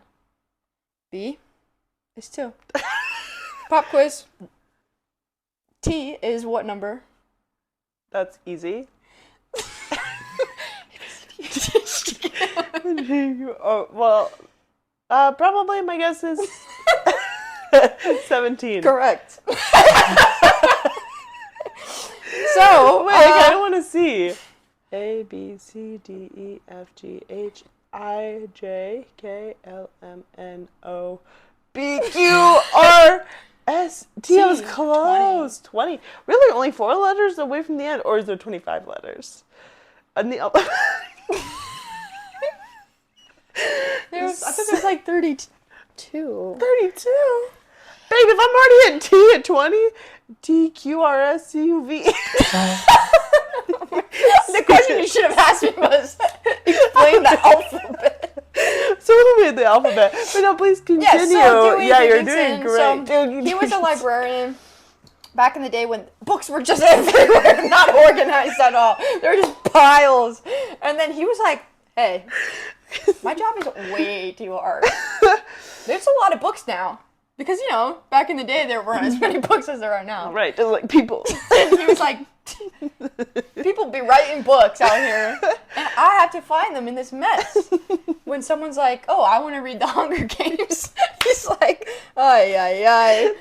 B is 2. Pop quiz. T is what number? That's easy. Oh, well, probably my guess is 17. Correct. So, wait, I don't want to see. A, B, C, D, E, F, G, H, I, J, K, L, M, N, O, B, Q, R, S, T. I was close. 20. Really? Only 4 letters away from the end? Or is there 25 letters? And the alphabet. I thought there was like 32. 32? Babe, if I'm already at T at 20, T, Q, R, S, C, U, V. The question you should have asked me was explain the alphabet. So we made the alphabet. But no, please continue. Dewey You're Dickinson, doing great. So he was a librarian back in the day when books were just everywhere, not organized at all. There were just piles. And then he was like, hey, my job is way too hard. There's a lot of books now. Because, back in the day, there weren't as many books as there are now. Right, just like people. And he was like, people be writing books out here, and I have to find them in this mess. When someone's like, oh, I want to read The Hunger Games, he's like, ay.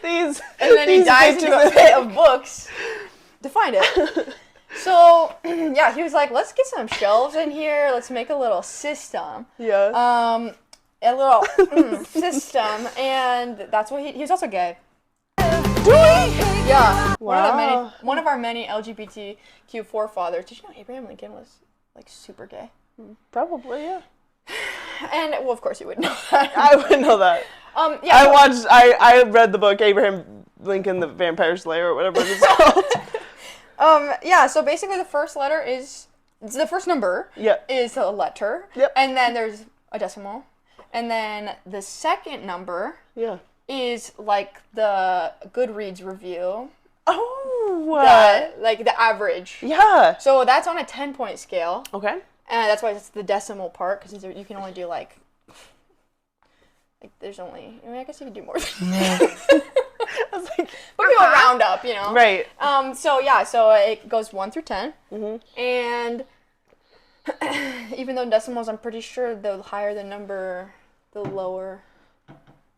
And then he dives into a pit of books to find it. So, yeah, he was like, let's get some shelves in here. Let's make a little system. Yeah. A little system, and that's what he was also gay. Yeah. Wow. One of our many LGBTQ forefathers. Did you know Abraham Lincoln was like super gay? Probably, yeah. And well, of course you would know that. I would know that. Yeah. I read the book Abraham Lincoln the Vampire Slayer or whatever it's called. Yeah, so basically the first number is a letter. Yep. And then there's a decimal. And then the second number is like the Goodreads review. Oh, like the average. Yeah. So that's on a 10-point scale. Okay. And that's why it's the decimal part, because you can only do like there's only, I guess you can do more than that. I was like, but people round up, Right. So it goes 1 through 10. Mm-hmm. And even though decimals, I'm pretty sure the higher the number, the lower.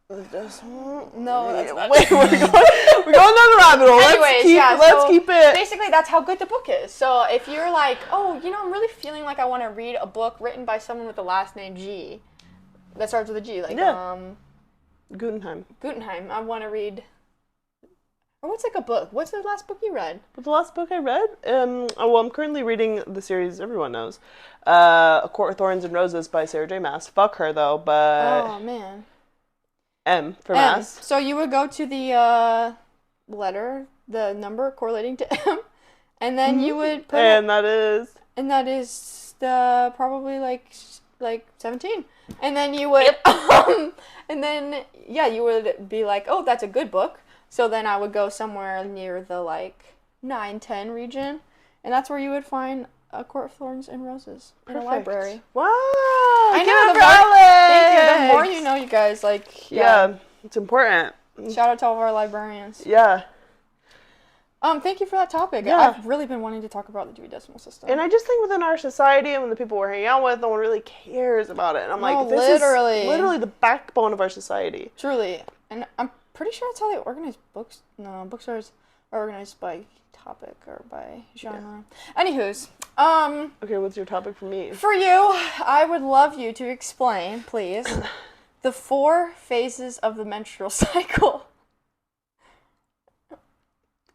Decimal? No, that's not. Wait, we're going down the rabbit hole. Let's keep it. Basically, that's how good the book is. So if you're like, oh, I'm really feeling like I want to read a book written by someone with the last name G, that starts with a G, like Guggenheim. I want to read. Or what's like a book? What's the last book you read? The last book I read? I'm currently reading the series everyone knows. A Court of Thorns and Roses by Sarah J. Maas. Fuck her, though, but... Oh, man. M for Maas. So you would go to the letter, the number correlating to M, and then you would put And that is... And that is the probably like 17. And then you would... you would be like, oh, that's a good book. So then I would go somewhere near the 9, 10 region, and that's where you would find A Court of Thorns and Roses in a library. Wow! I know. Thank you. The more you know, you guys. Yeah, it's important. Shout out to all of our librarians. Yeah. Thank you for that topic. Yeah. I've really been wanting to talk about the Dewey Decimal System. And I just think within our society and with the people we're hanging out with, no one really cares about it. And I'm No, like, this literally. is literally the backbone of our society. Truly. And I'm pretty sure that's how they organize books. No, bookstores are organized by topic or by genre. Yeah. Anywho's, Okay, what's your topic for me? for you, I would love you to explain, please, the 4 phases of the menstrual cycle.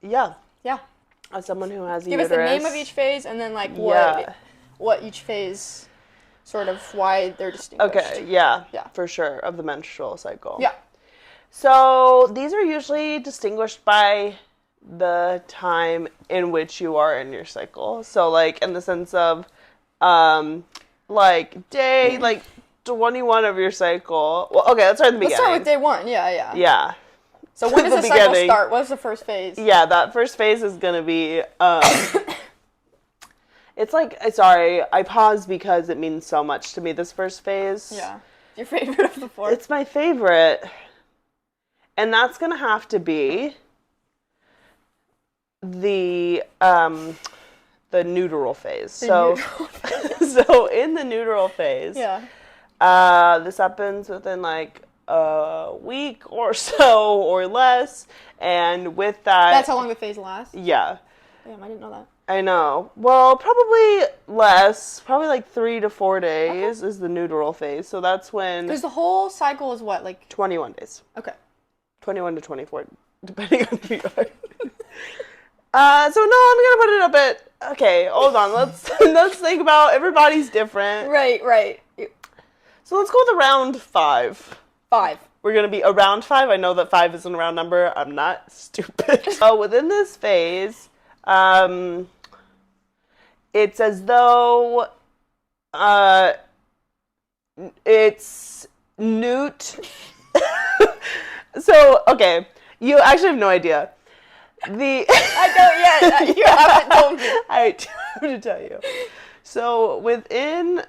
Yeah. Yeah. As someone who has a Give uterus. us the name of each phase and then, like, what each phase, sort of, why they're distinguished. Okay, yeah. Yeah. For sure, of the menstrual cycle. Yeah. So, these are usually distinguished by the time in which you are in your cycle. So, like, in the sense of, like, day, like, 21 of your cycle. Well, okay, let's start at the beginning. Let's start with day 1. Yeah. Yeah. So when does the cycle start? What's the first phase? Yeah, that first phase is going to be, it's like, sorry, I paused because it means so much to me, this first phase. Yeah. Your favorite of the 4? It's my favorite. And that's going to have to be the neuteral phase. So in the neuteral phase, this happens within like a week or so or less, and with that, that's how long the phase lasts. Yeah. Damn, I didn't know that. I know. Well, probably less. Probably like 3 to 4 days is the neuteral phase. So that's when. Because the whole cycle is what, like 21 days. Okay. 21 to 24, depending on who you are. So no, I'm gonna put it up at. Okay, hold on. Let's think about. Everybody's different. Right. So let's go with around 5. 5. We're gonna be around 5. I know that 5 is an round number. I'm not stupid. So within this phase, it's as though it's newt. So okay, you actually have no idea. I don't yet. You haven't told me. I have to tell you. So within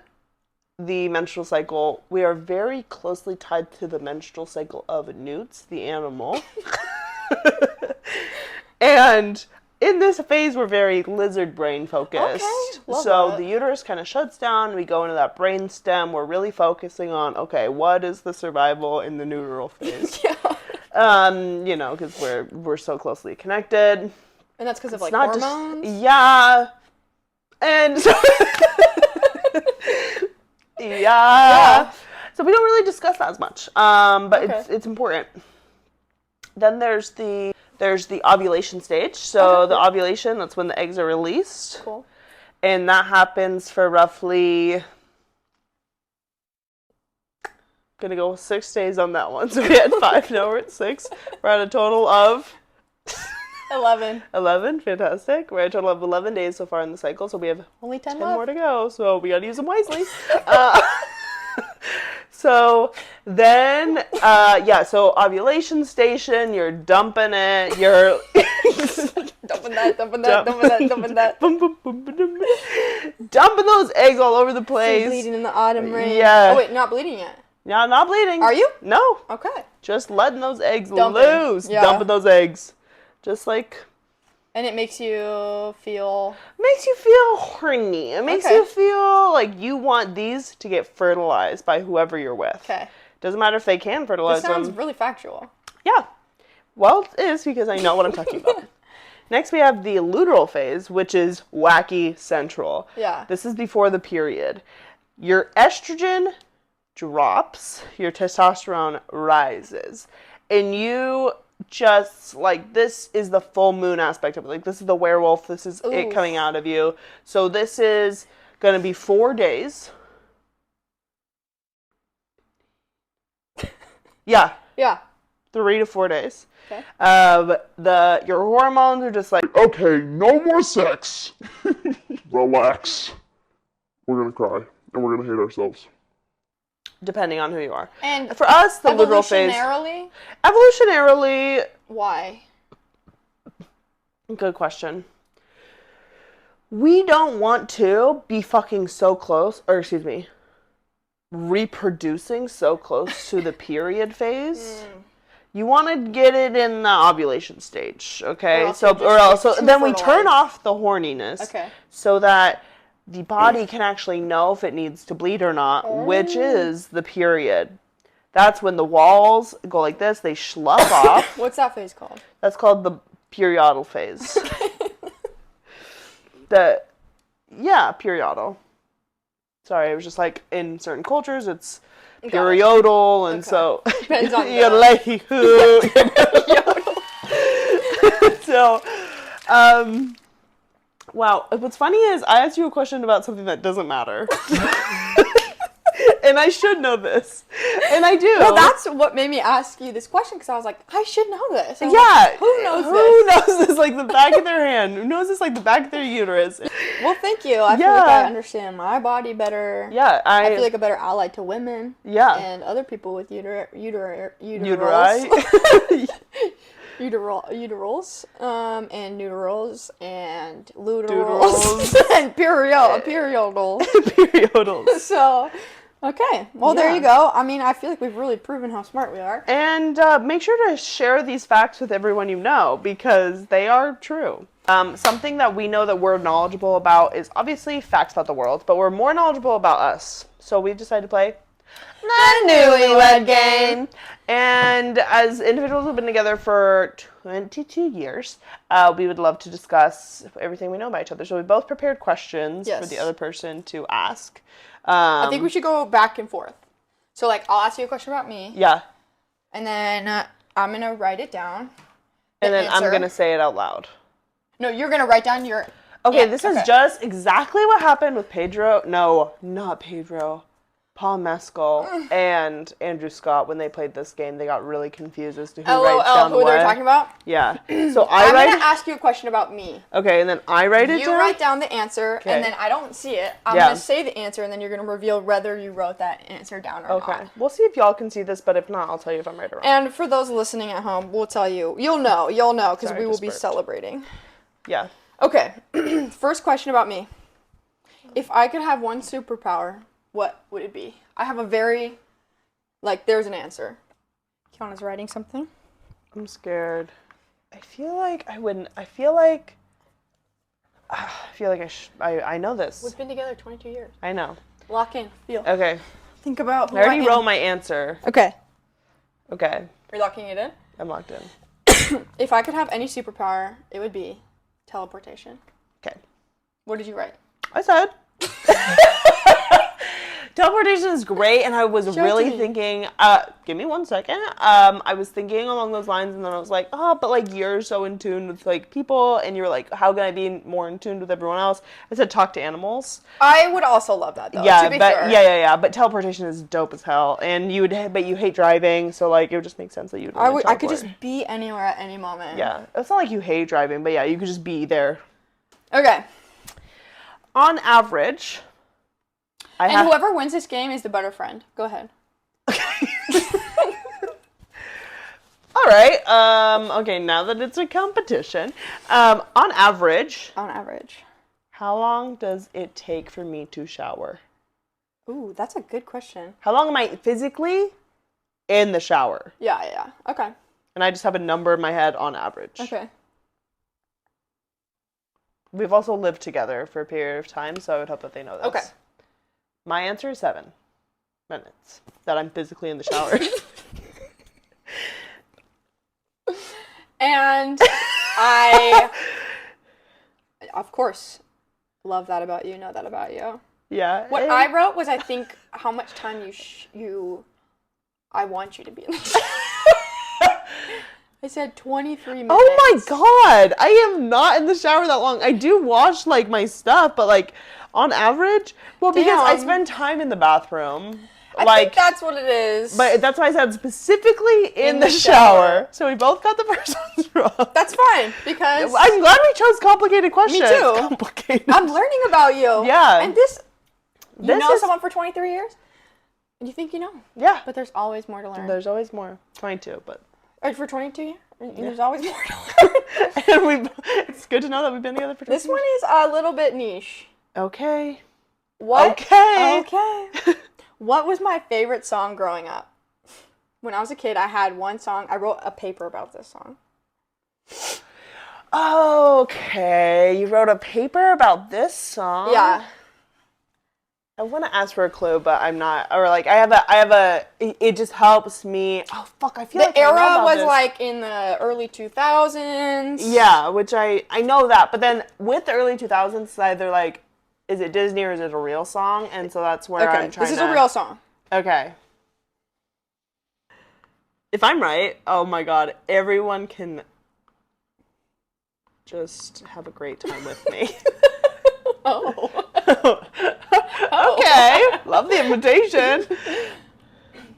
the menstrual cycle, we are very closely tied to the menstrual cycle of newts, the animal. And in this phase, we're very lizard brain focused. Okay, love so that. the uterus kind of shuts down. We go into that brain stem. We're really focusing on, okay, what is the survival in the neuteral phase? You know, because we're so closely connected. And that's because of, like, not hormones? Yeah. And so... yeah. So we don't really discuss that as much. But Okay. it's important. Then there's the ovulation stage. So the ovulation, that's when the eggs are released. Cool. And that happens for roughly, gonna go 6 days on that one. So we had 5, now we're at 6. We're at a total of 11. 11, fantastic. We're at a total of 11 days so far in the cycle, so we have Only 10 more to go, so we gotta use them wisely. So then, so ovulation station, you're dumping it, you're... dumping that. Dumping those eggs all over the place. Bleeding in the autumn rain. Yeah. Oh, wait, not bleeding yet. No, not bleeding. Are you? No. Okay. Just letting those eggs Dumping. loose. Yeah. Dumping those eggs. Just like... And it makes you feel... Makes you feel horny. It makes Okay. you feel like you want these to get fertilized by whoever you're with. Okay. Doesn't matter if they can fertilize This sounds them. really factual. Yeah. Well, it is because I know what I'm talking about. Next, we have the luteal phase, which is wacky central. Yeah. This is before the period. Your estrogen drops, your testosterone rises. And you just, like, this is the full moon aspect of it. Like, this is the werewolf. This is it coming out of you. So this is going to be 4 days. Yeah. Yeah. 3 to 4 days. Okay. Your hormones are just like, Okay, no more sex. Relax. We're gonna cry and we're gonna hate ourselves. depending on who you are. And for us, the luteal phase. Evolutionarily. Why? Good question. We don't want to be fucking so close, or excuse me, reproducing so close to the period phase. You want to get it in the ovulation stage, okay? Or else So, you're just, or else, like, so too then we turn fertilized. off the horniness, Okay. so that the body can actually know if it needs to bleed or not, which is the period. That's when the walls go like this. They slough off. What's that phase called? That's called the periodal phase. Periodal. Sorry, it was just like in certain cultures, it's periodal, and so Depends on you're the- like, so, wow. What's funny is I asked you a question about something that doesn't matter. And I should know this. And I do. Well, that's what made me ask you this question, because I was like, I should know this. I was yeah. like, who knows this? Who knows this like the back of their hand? Who knows this like the back of their uterus? Well, thank you. I feel like I understand my body better. Yeah, I feel like a better ally to women. Yeah. And other people with uteruses. Uterols, and neuterals, and luterals, and periodals. Periodals. So, okay. Well, there you go. I mean, I feel like we've really proven how smart we are. And make sure to share these facts with everyone you know, because they are true. Something that we know that we're knowledgeable about is obviously facts about the world, but we're more knowledgeable about us. So we decided to play the Newlywed Game. And as individuals who've been together for 22 years, we would love to discuss everything we know about each other. So we both prepared questions for the other person to ask. I think we should go back and forth. So, like, I'll ask you a question about me. Yeah. And then I'm going to write it down. And then I'm going to say it out loud. No, you're going to write down your... Okay, this is just exactly what happened with Pedro. No, not Pedro. Paul Mescal and Andrew Scott, when they played this game, they got really confused as to who writes down who they're talking about? Yeah. So I'm going to ask you a question about me. Okay, and then I write it down? You write down the answer, and then I don't see it. I'm going to say the answer, and then you're going to reveal whether you wrote that answer down or not. Okay. We'll see if y'all can see this, but if not, I'll tell you if I'm right or wrong. And for those listening at home, we'll tell you. You'll know, because we will be celebrating. Yeah. Okay. First question about me. If I could have one superpower, what would it be? I have a very, there's an answer. Kiana's writing something. I'm scared. I feel like I wouldn't. I feel like I know this. We've been together 22 years. I know. Lock in. Feel. Okay. Think about. I already wrote my answer. Okay. Okay. Are you locking it in? I'm locked in. If I could have any superpower, it would be teleportation. Okay. What did you write? I said. Teleportation is great, and I was really thinking, give me 1 second. I was thinking along those lines, and then I was like, but you're so in tune with people, and you're like, how can I be more in tune with everyone else? I said talk to animals. I would also love that, though. Yeah, to be fair. yeah. But teleportation is dope as hell, and you hate driving, so it would just make sense that you would. I could just be anywhere at any moment. Yeah, it's not like you hate driving, but yeah, you could just be there. Okay. On average. And whoever wins this game is the better friend. Go ahead. Okay. All right. Okay, now that it's a competition, on average. On average. How long does it take for me to shower? Ooh, that's a good question. How long am I physically in the shower? Yeah. Okay. And I just have a number in my head on average. Okay. We've also lived together for a period of time, so I would hope that they know this. Okay. My answer is 7 minutes that I'm physically in the shower. And I, of course, love that about you, know that about you. Yeah. What I wrote was, I think, how much time I want you to be in the shower. I said 23 minutes. Oh my god! I am not in the shower that long. I do wash, my stuff, but, on average, because I spend time in the bathroom. I think that's what it is. But that's why I said specifically in the shower. So we both got the first ones wrong. That's fine, because... I'm glad we chose complicated questions. Me too. Complicated. I'm learning about you. Yeah. And you know someone for 23 years? And you think you know. Yeah. But there's always more to learn. There's always more. 22, but... For 22 years? There's always more to learn. And it's good to know that we've been together for 22 This one is a little bit niche. Okay. What? Okay. What was my favorite song growing up? when I was a kid, I had one song. I wrote a paper about this song. Okay, you wrote a paper about this song? Yeah. I want to ask for a clue, but I'm not. Or like, I have a. It just helps me. Oh fuck! I feel The like I know era about was this. like in the early 2000s. Yeah, which I know that, but then with the early 2000s, it's either like, is it Disney or is it a real song? And so that's where Okay, I'm trying this is to. a real song. Okay. If I'm right, oh my god, everyone can just have a great time with me. Oh. Okay, love the invitation.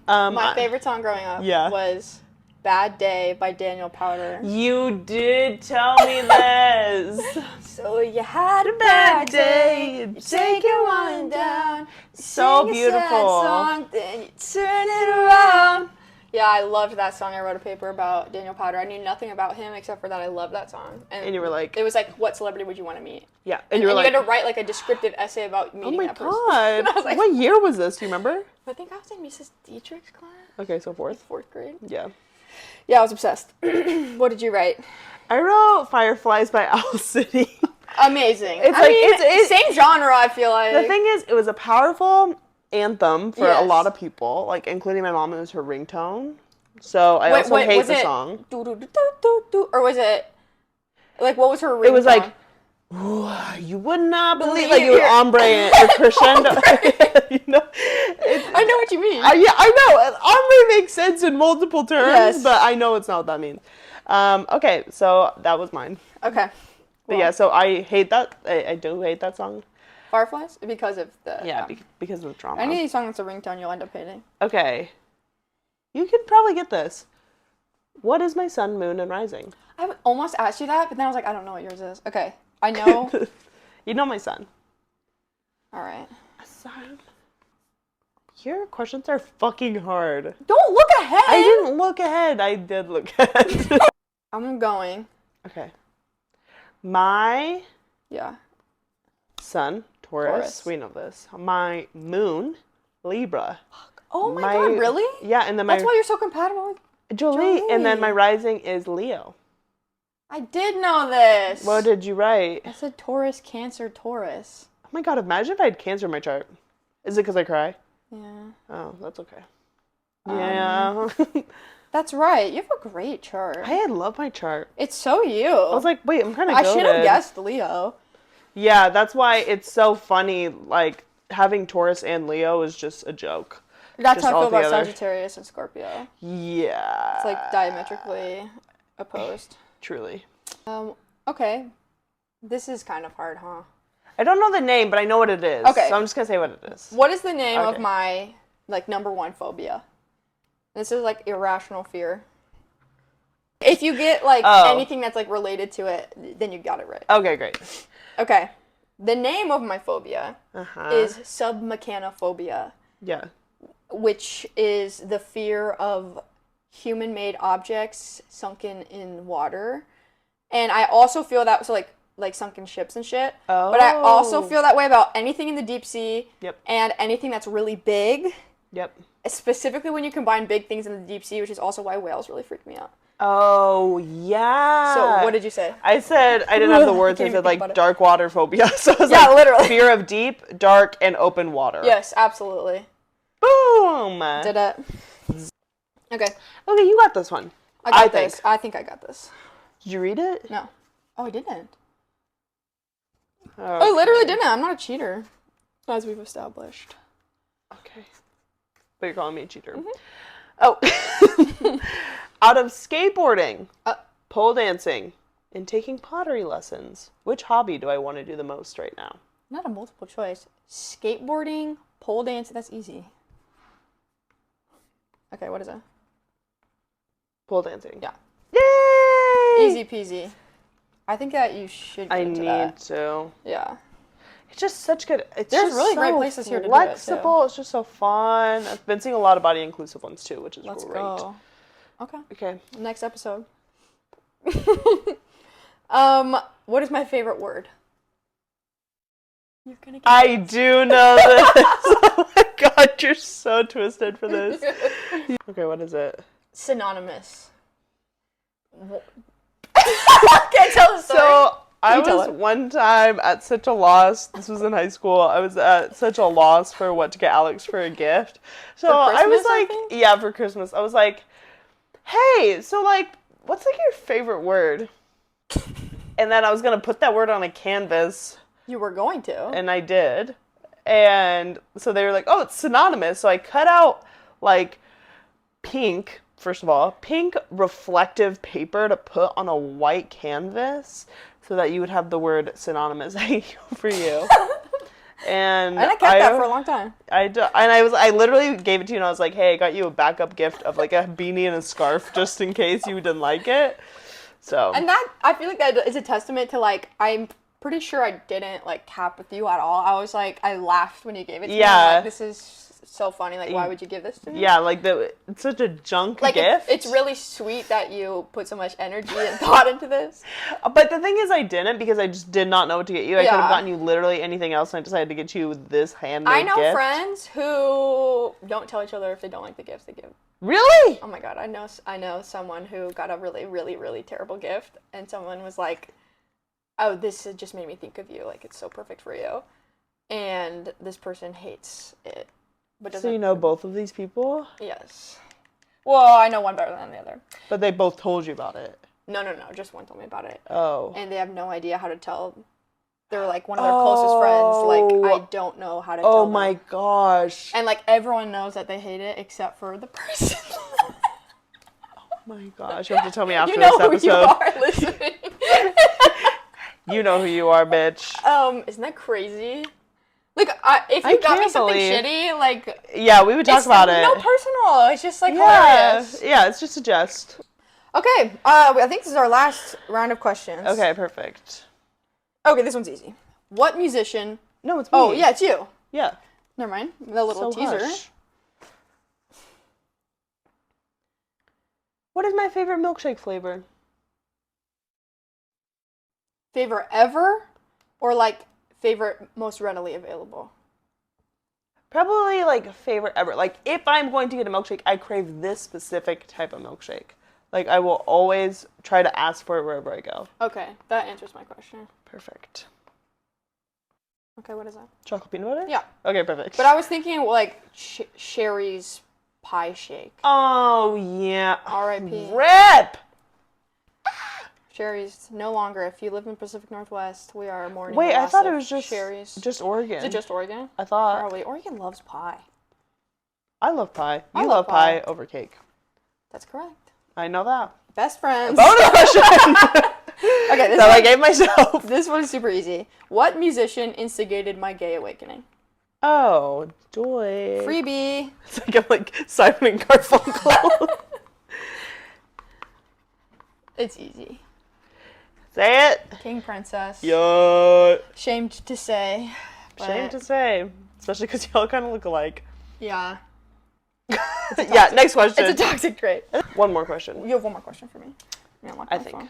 My favorite song growing up was Bad Day by Daniel Powder. You did tell me this. So you had a bad day, you take it one down, So sing beautiful. a sad song, then you turn it around. Yeah, I loved that song. I wrote a paper about Daniel Powder. I knew nothing about him except for that I loved that song. And you were like... It was like, what celebrity would you want to meet? Yeah. And you were like... you had to write like a descriptive essay about meeting that person. Oh my god. I was like, What year was this? Do you remember? I think I was in Mrs. Dietrich's class. Okay, so fourth grade. Yeah. Yeah, I was obsessed. What did you write? I wrote Fireflies by Owl City. Amazing. It's it's same genre, I feel like. The thing is, it was a powerful anthem for a Yes. lot of people, like including my mom. It was her ringtone. So I also hate the song. Or was it like what was her ringtone? It was like, you would not believe, Believe like you would your- ombre or crescendo. You know, I know what you mean. yeah, I know. Ombre makes sense in multiple terms, Yes. but I know it's not what that means. Okay, so that was mine. Okay. But yeah, so I hate that. I do hate that song. Fireflies? Because of the... Yeah, because of the drama. Any song that's a ringtone, you'll end up hating. Okay. You could probably get this. What is my sun, moon, and rising? I would almost asked you that, but then I was like, I don't know what yours is. Okay. I know. You know my sun. All right. Sun. Your questions are fucking hard. Don't look ahead! I didn't look ahead. I did look ahead. I'm going. Okay. My Yeah. sun, Taurus. We know this. My moon, Libra. Oh my god, really? Yeah, and then my... That's why you're so compatible with... Jolie. And then my Jolie. rising is Leo. I did know this. What did you write? I said Taurus, Cancer, Taurus. Oh my god, imagine if I had Cancer in my chart. Is it because I cry? Yeah. Oh, that's okay. Yeah. That's right. You have a great chart. I love my chart. It's so you. I was like, wait, I'm kind of I should have guessed Leo. Yeah, that's why it's so funny, like, having Taurus and Leo is just a joke. That's Just how I feel about altogether. Sagittarius and Scorpio. Yeah. It's like diametrically opposed. Truly. Okay. This is kind of hard, huh? I don't know the name, but I know what it is. Okay. So I'm just going to say what it is. What is the name of Okay. my, like, number one phobia? This is, like, irrational fear. If you get, like, anything that's, like, related to it, then you got it right. Okay, great. Okay. The name of my phobia is submechanophobia, Yeah. which is the fear of human-made objects sunken in water. And I also feel that, so, like sunken ships and shit. Oh. But I also feel that way about anything in the deep sea. Yep. And anything that's really big. Yep. Specifically when you combine big things in the deep sea, which is also why whales really freak me out. Oh, yeah. So what did you say? I said, I didn't have the words, I Can't said, even think like, about it. dark water phobia. So it was Yeah, like, literally. fear of deep, dark, and open water. Yes, absolutely. Boom. Did it. Okay. Okay, you got this one. I got think. this. I think I got this. Did you read it? No. Oh, I didn't. Okay. I literally didn't. I'm not a cheater, as we've established. Okay. But you're calling me a cheater. Mm-hmm. Oh. Out of skateboarding, Uh. pole dancing, and taking pottery lessons, which hobby do I want to do the most right now? Not a multiple choice. Skateboarding, pole dancing, that's easy. Okay, what is it? Pole dancing. Yeah. Yay! Easy peasy. I think that you should get I into need that. to. Yeah. It's just such good. It's There's just really so great places here to do it, too. flexible. It's just so fun. I've been seeing a lot of body inclusive ones too, which is Let's great. go. Okay. Okay. Next episode. What is my favorite word? You're gonna get I do know this. Oh my god, you're so twisted for this. Okay, what is it? synonymous. Can't tell the story. So I tell was it? one time at such a loss. This was in high school. I was at such a loss for what to get Alex for a gift. So For I was Christmas, I like, think? yeah, for Christmas. I was like, hey, so like, what's like your favorite word? And then I was gonna put that word on a canvas, You were going to. and I did. And so they were like, oh, it's synonymous. So I cut out like pink. First of all, pink reflective paper to put on a white canvas so that you would have the word synonymous hanging over you. And I kept that for a long time. I literally gave it to you and I was like, hey, I got you a backup gift of like a beanie and a scarf just in case you didn't like it. So. And that, I feel like that is a testament to, like, I'm pretty sure I didn't, like, cap with you at all. I was like, I laughed when you gave it to me. Yeah. I'm like, this is so funny. Like, why would you give this to me? Yeah, like it's such a junk Like, gift. it's really sweet that you put so much energy and thought into this. But the thing is, I didn't because I just did not know what to get you. I could Yeah. have gotten you literally anything else, and I decided to get you this handmade I know gift. friends who don't tell each other if they don't like the gifts they give. Really? Oh my god, I know someone who got a really, really, really terrible gift, and someone was like, oh, this just made me think of you, like, it's so perfect for you. And this person hates it. But So doesn't. you know both of these people? Yes. Well, I know one better than the other. But they both told you about it. No, just one told me about it. Oh. And they have no idea how to tell. They're like one of their closest friends. Like, I don't know how to tell Oh them. my gosh. And like everyone knows that they hate it except for the person. Oh my gosh. You have to tell me after You know this who episode. you are listening. You know who you are, bitch. Isn't that crazy? Like, if I you got me can't something believe- shitty, like, Yeah, we would talk it's about it. no personal. It's just like Yeah. hilarious. Yeah, it's just a jest. Okay, I think this is our last round of questions. Okay, perfect. Okay, this one's easy. What musician? No, it's me. Oh, yeah, it's you. Yeah. Never mind. The little So teaser. hush. What is my favorite milkshake flavor? Favorite ever, or like favorite most readily available? Probably like favorite ever. Like if I'm going to get a milkshake, I crave this specific type of milkshake. Like I will always try to ask for it wherever I go. Okay, that answers my question. Perfect. Okay, what is that? Chocolate peanut butter? Yeah. Okay, perfect. But I was thinking like Sherry's pie shake. Oh yeah. R.I.P. Rip! Sherry's no longer. If you live in Pacific Northwest, we are mourning. Wait, the I loss thought it of was Sherry's. just Oregon. Is it just Oregon? I thought. Probably. Oregon loves pie. I love pie. I You love love pie pie. over cake. That's correct. I know that. Best friends. Bonus question! Okay, this that I one, gave myself. this one is super easy. What musician instigated my gay awakening? Oh, joy. Freebie. It's like I'm like Simon and Garfunkel. It's easy. Say it. King Princess. Yo. Shamed to say. Shame but to say, especially because y'all kind of look alike. Yeah. Yeah. Next question. It's a toxic trait. One more question. You have one more question for me. You unlock I my think. phone.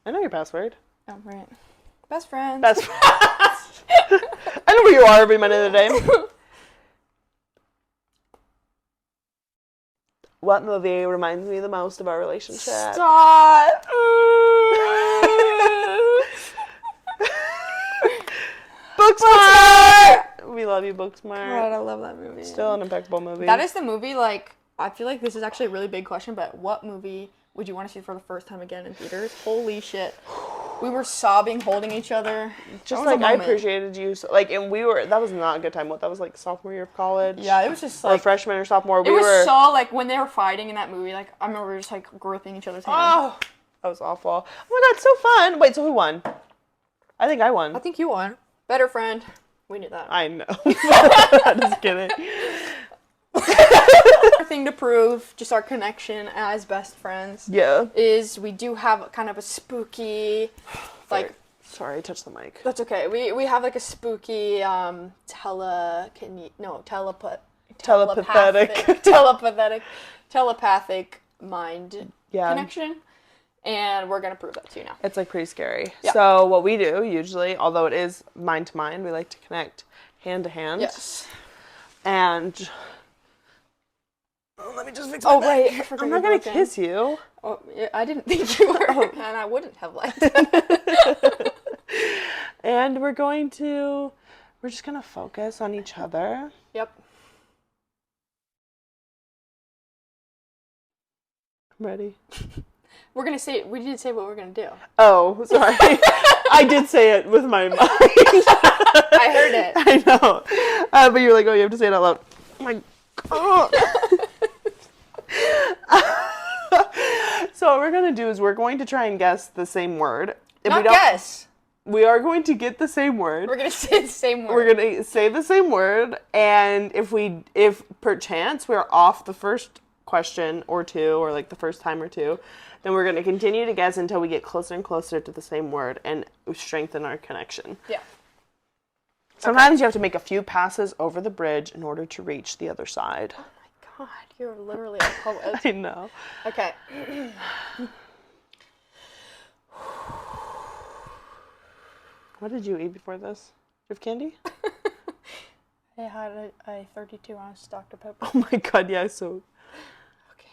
I know your password. Oh, right. Best friends. That's. I know where you are every minute of the day. What movie reminds me the most of our relationship? Stop. Booksmart! We love you, Booksmart. God, I love that movie. Still an impeccable movie. That is the movie, like, I feel like this is actually a really big question, but what movie would you want to see for the first time again in theaters? Holy shit. We were sobbing, holding each other. just That was a like I moment. appreciated you. So, like, and we were. That was not a good time. What? That was like sophomore year of college. Yeah, it was just Or like, freshman or sophomore. it was so, like, when they were fighting in that movie, like, I remember just, like, gripping each other's hands. Oh, that was awful. Oh my god, so fun. Wait, so who won? I think I won. I think you won. Better friend. We knew that. I know. Just kidding. Our thing to prove, just our connection as best friends, Yeah. is we do have kind of a spooky, like, Sorry, I touched the mic. that's okay. We have like a spooky telepathic mind Yeah. connection. And we're going to prove that to you now. It's like pretty scary. Yeah. So what we do usually, although it is mind to mind, we like to connect hand to hand. Yes. And let me just fix my back. I'm not going to kiss you. Oh, yeah, I didn't think you were, and I wouldn't have liked it. And we're just going to focus on each other. Yep. I'm ready. We didn't say what we're going to do. Oh, sorry. I did say it with my mind. I heard it. I know. But you're like, oh, you have to say it out loud. Oh my God. So what we're going to do is we're going to try and guess the same word. If Not guess. We are going to get the same word. We're going to say the same word. We're going to say the same word. And if perchance we're off the first question or two, or like the first time or two, then we're going to continue to guess until we get closer and closer to the same word and strengthen our connection. Yeah. Sometimes you have to make a few passes over the bridge in order to reach the other side. Oh my God, you're literally a poet. I know. Okay. What did you eat before this? Do you have candy? I had a 32-ounce Dr. Pepper. Oh my God, yeah, so... Okay.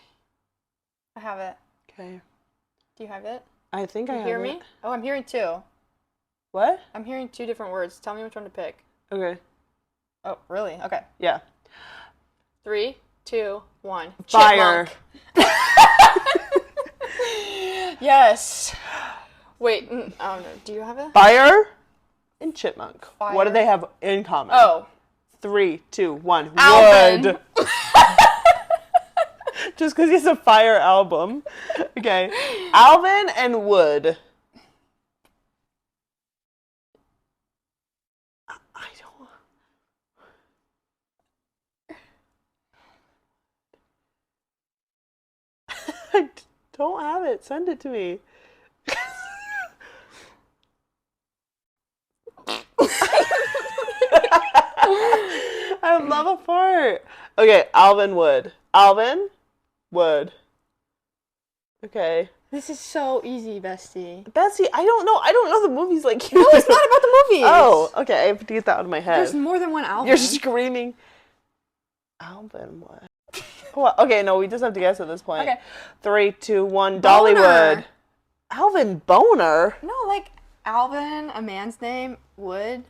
I have it. Okay. Do you have it? I think I have it. You hear me? Oh, I'm hearing two. What? I'm hearing two different words. Tell me which one to pick. Okay. Oh, really? Okay. Yeah. 3, 2, 1. Fire. Chipmunk. Yes. Wait. Oh no. Do you have it? Fire and chipmunk. Fire. What do they have in common? Oh. 3, 2, 1. Alvin. Wood. Just because it's a fire album. Okay. Alvin and wood. I don't have it. Send it to me. I love a fart. Okay, Alvin Wood. Alvin Wood. Okay. This is so easy, bestie. Bessie, I don't know the movies like you. No, it's not about the movies. Oh, okay. I have to get that out of my head. There's more than one Alvin. You're screaming. Alvin Wood. Well, okay, no, we just have to guess at this point. Okay. 3, 2, 1. Boner. Dollywood. Alvin Boner. No, like Alvin, a man's name, Wood.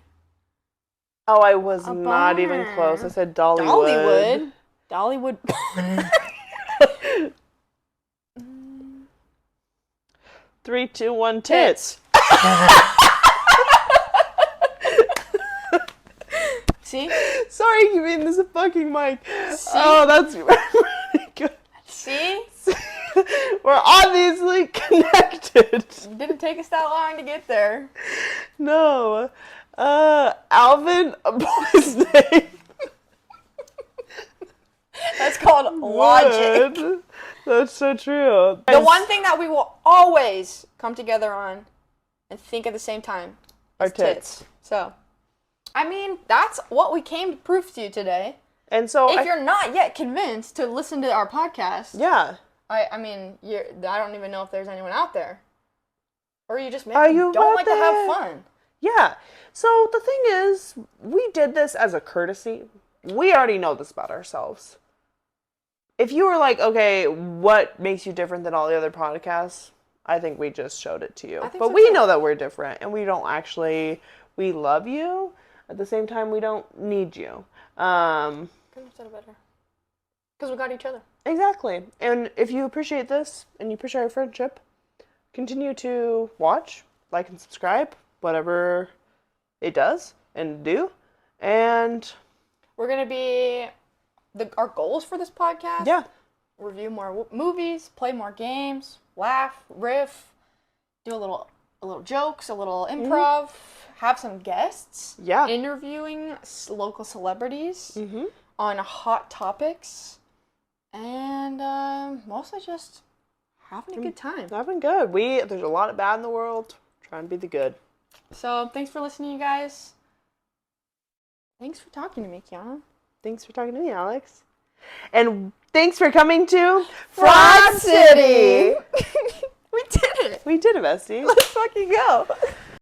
Oh, I was A not even boner. close. I said Dollywood. Dollywood. 3, 2, 1. Tits. See? Sorry, you mean this is a fucking mic. See? Oh, that's really good. See? We're obviously connected. Didn't take us that long to get there. No. Alvin, a boy's name. That's called logic. Wood. That's so true. The one thing that we will always come together on and think at the same time Our is tits. So, I mean, that's what we came to prove to you today. And so If you're not yet convinced to listen to our podcast, yeah. I mean, I don't even know if there's anyone out there. Or you just Are you don't out like to have there? fun. Yeah. So the thing is, we did this as a courtesy. We already know this about ourselves. If you were like, okay, what makes you different than all the other podcasts? I think we just showed it to you. I think But so we too. know that we're different, and we don't actually, we love you. At the same time, we don't need you. Couldn't have said it better. Because we got each other. Exactly. And if you appreciate this, and you appreciate our friendship, continue to watch, like, and subscribe, whatever it does and do. And We're going to be... our goals for this podcast? yeah. Review more movies, play more games, laugh, riff, do a little jokes, a little improv, have some guests. Yeah. Interviewing local celebrities Mm-hmm. on hot topics. And mostly just having a good time. Having good. There's a lot of bad in the world. Trying to be the good. So thanks for listening, you guys. Thanks for talking to me, Kiana. Thanks for talking to me, Alex. And thanks for coming to Frog City! We did bestie. Let's fucking go.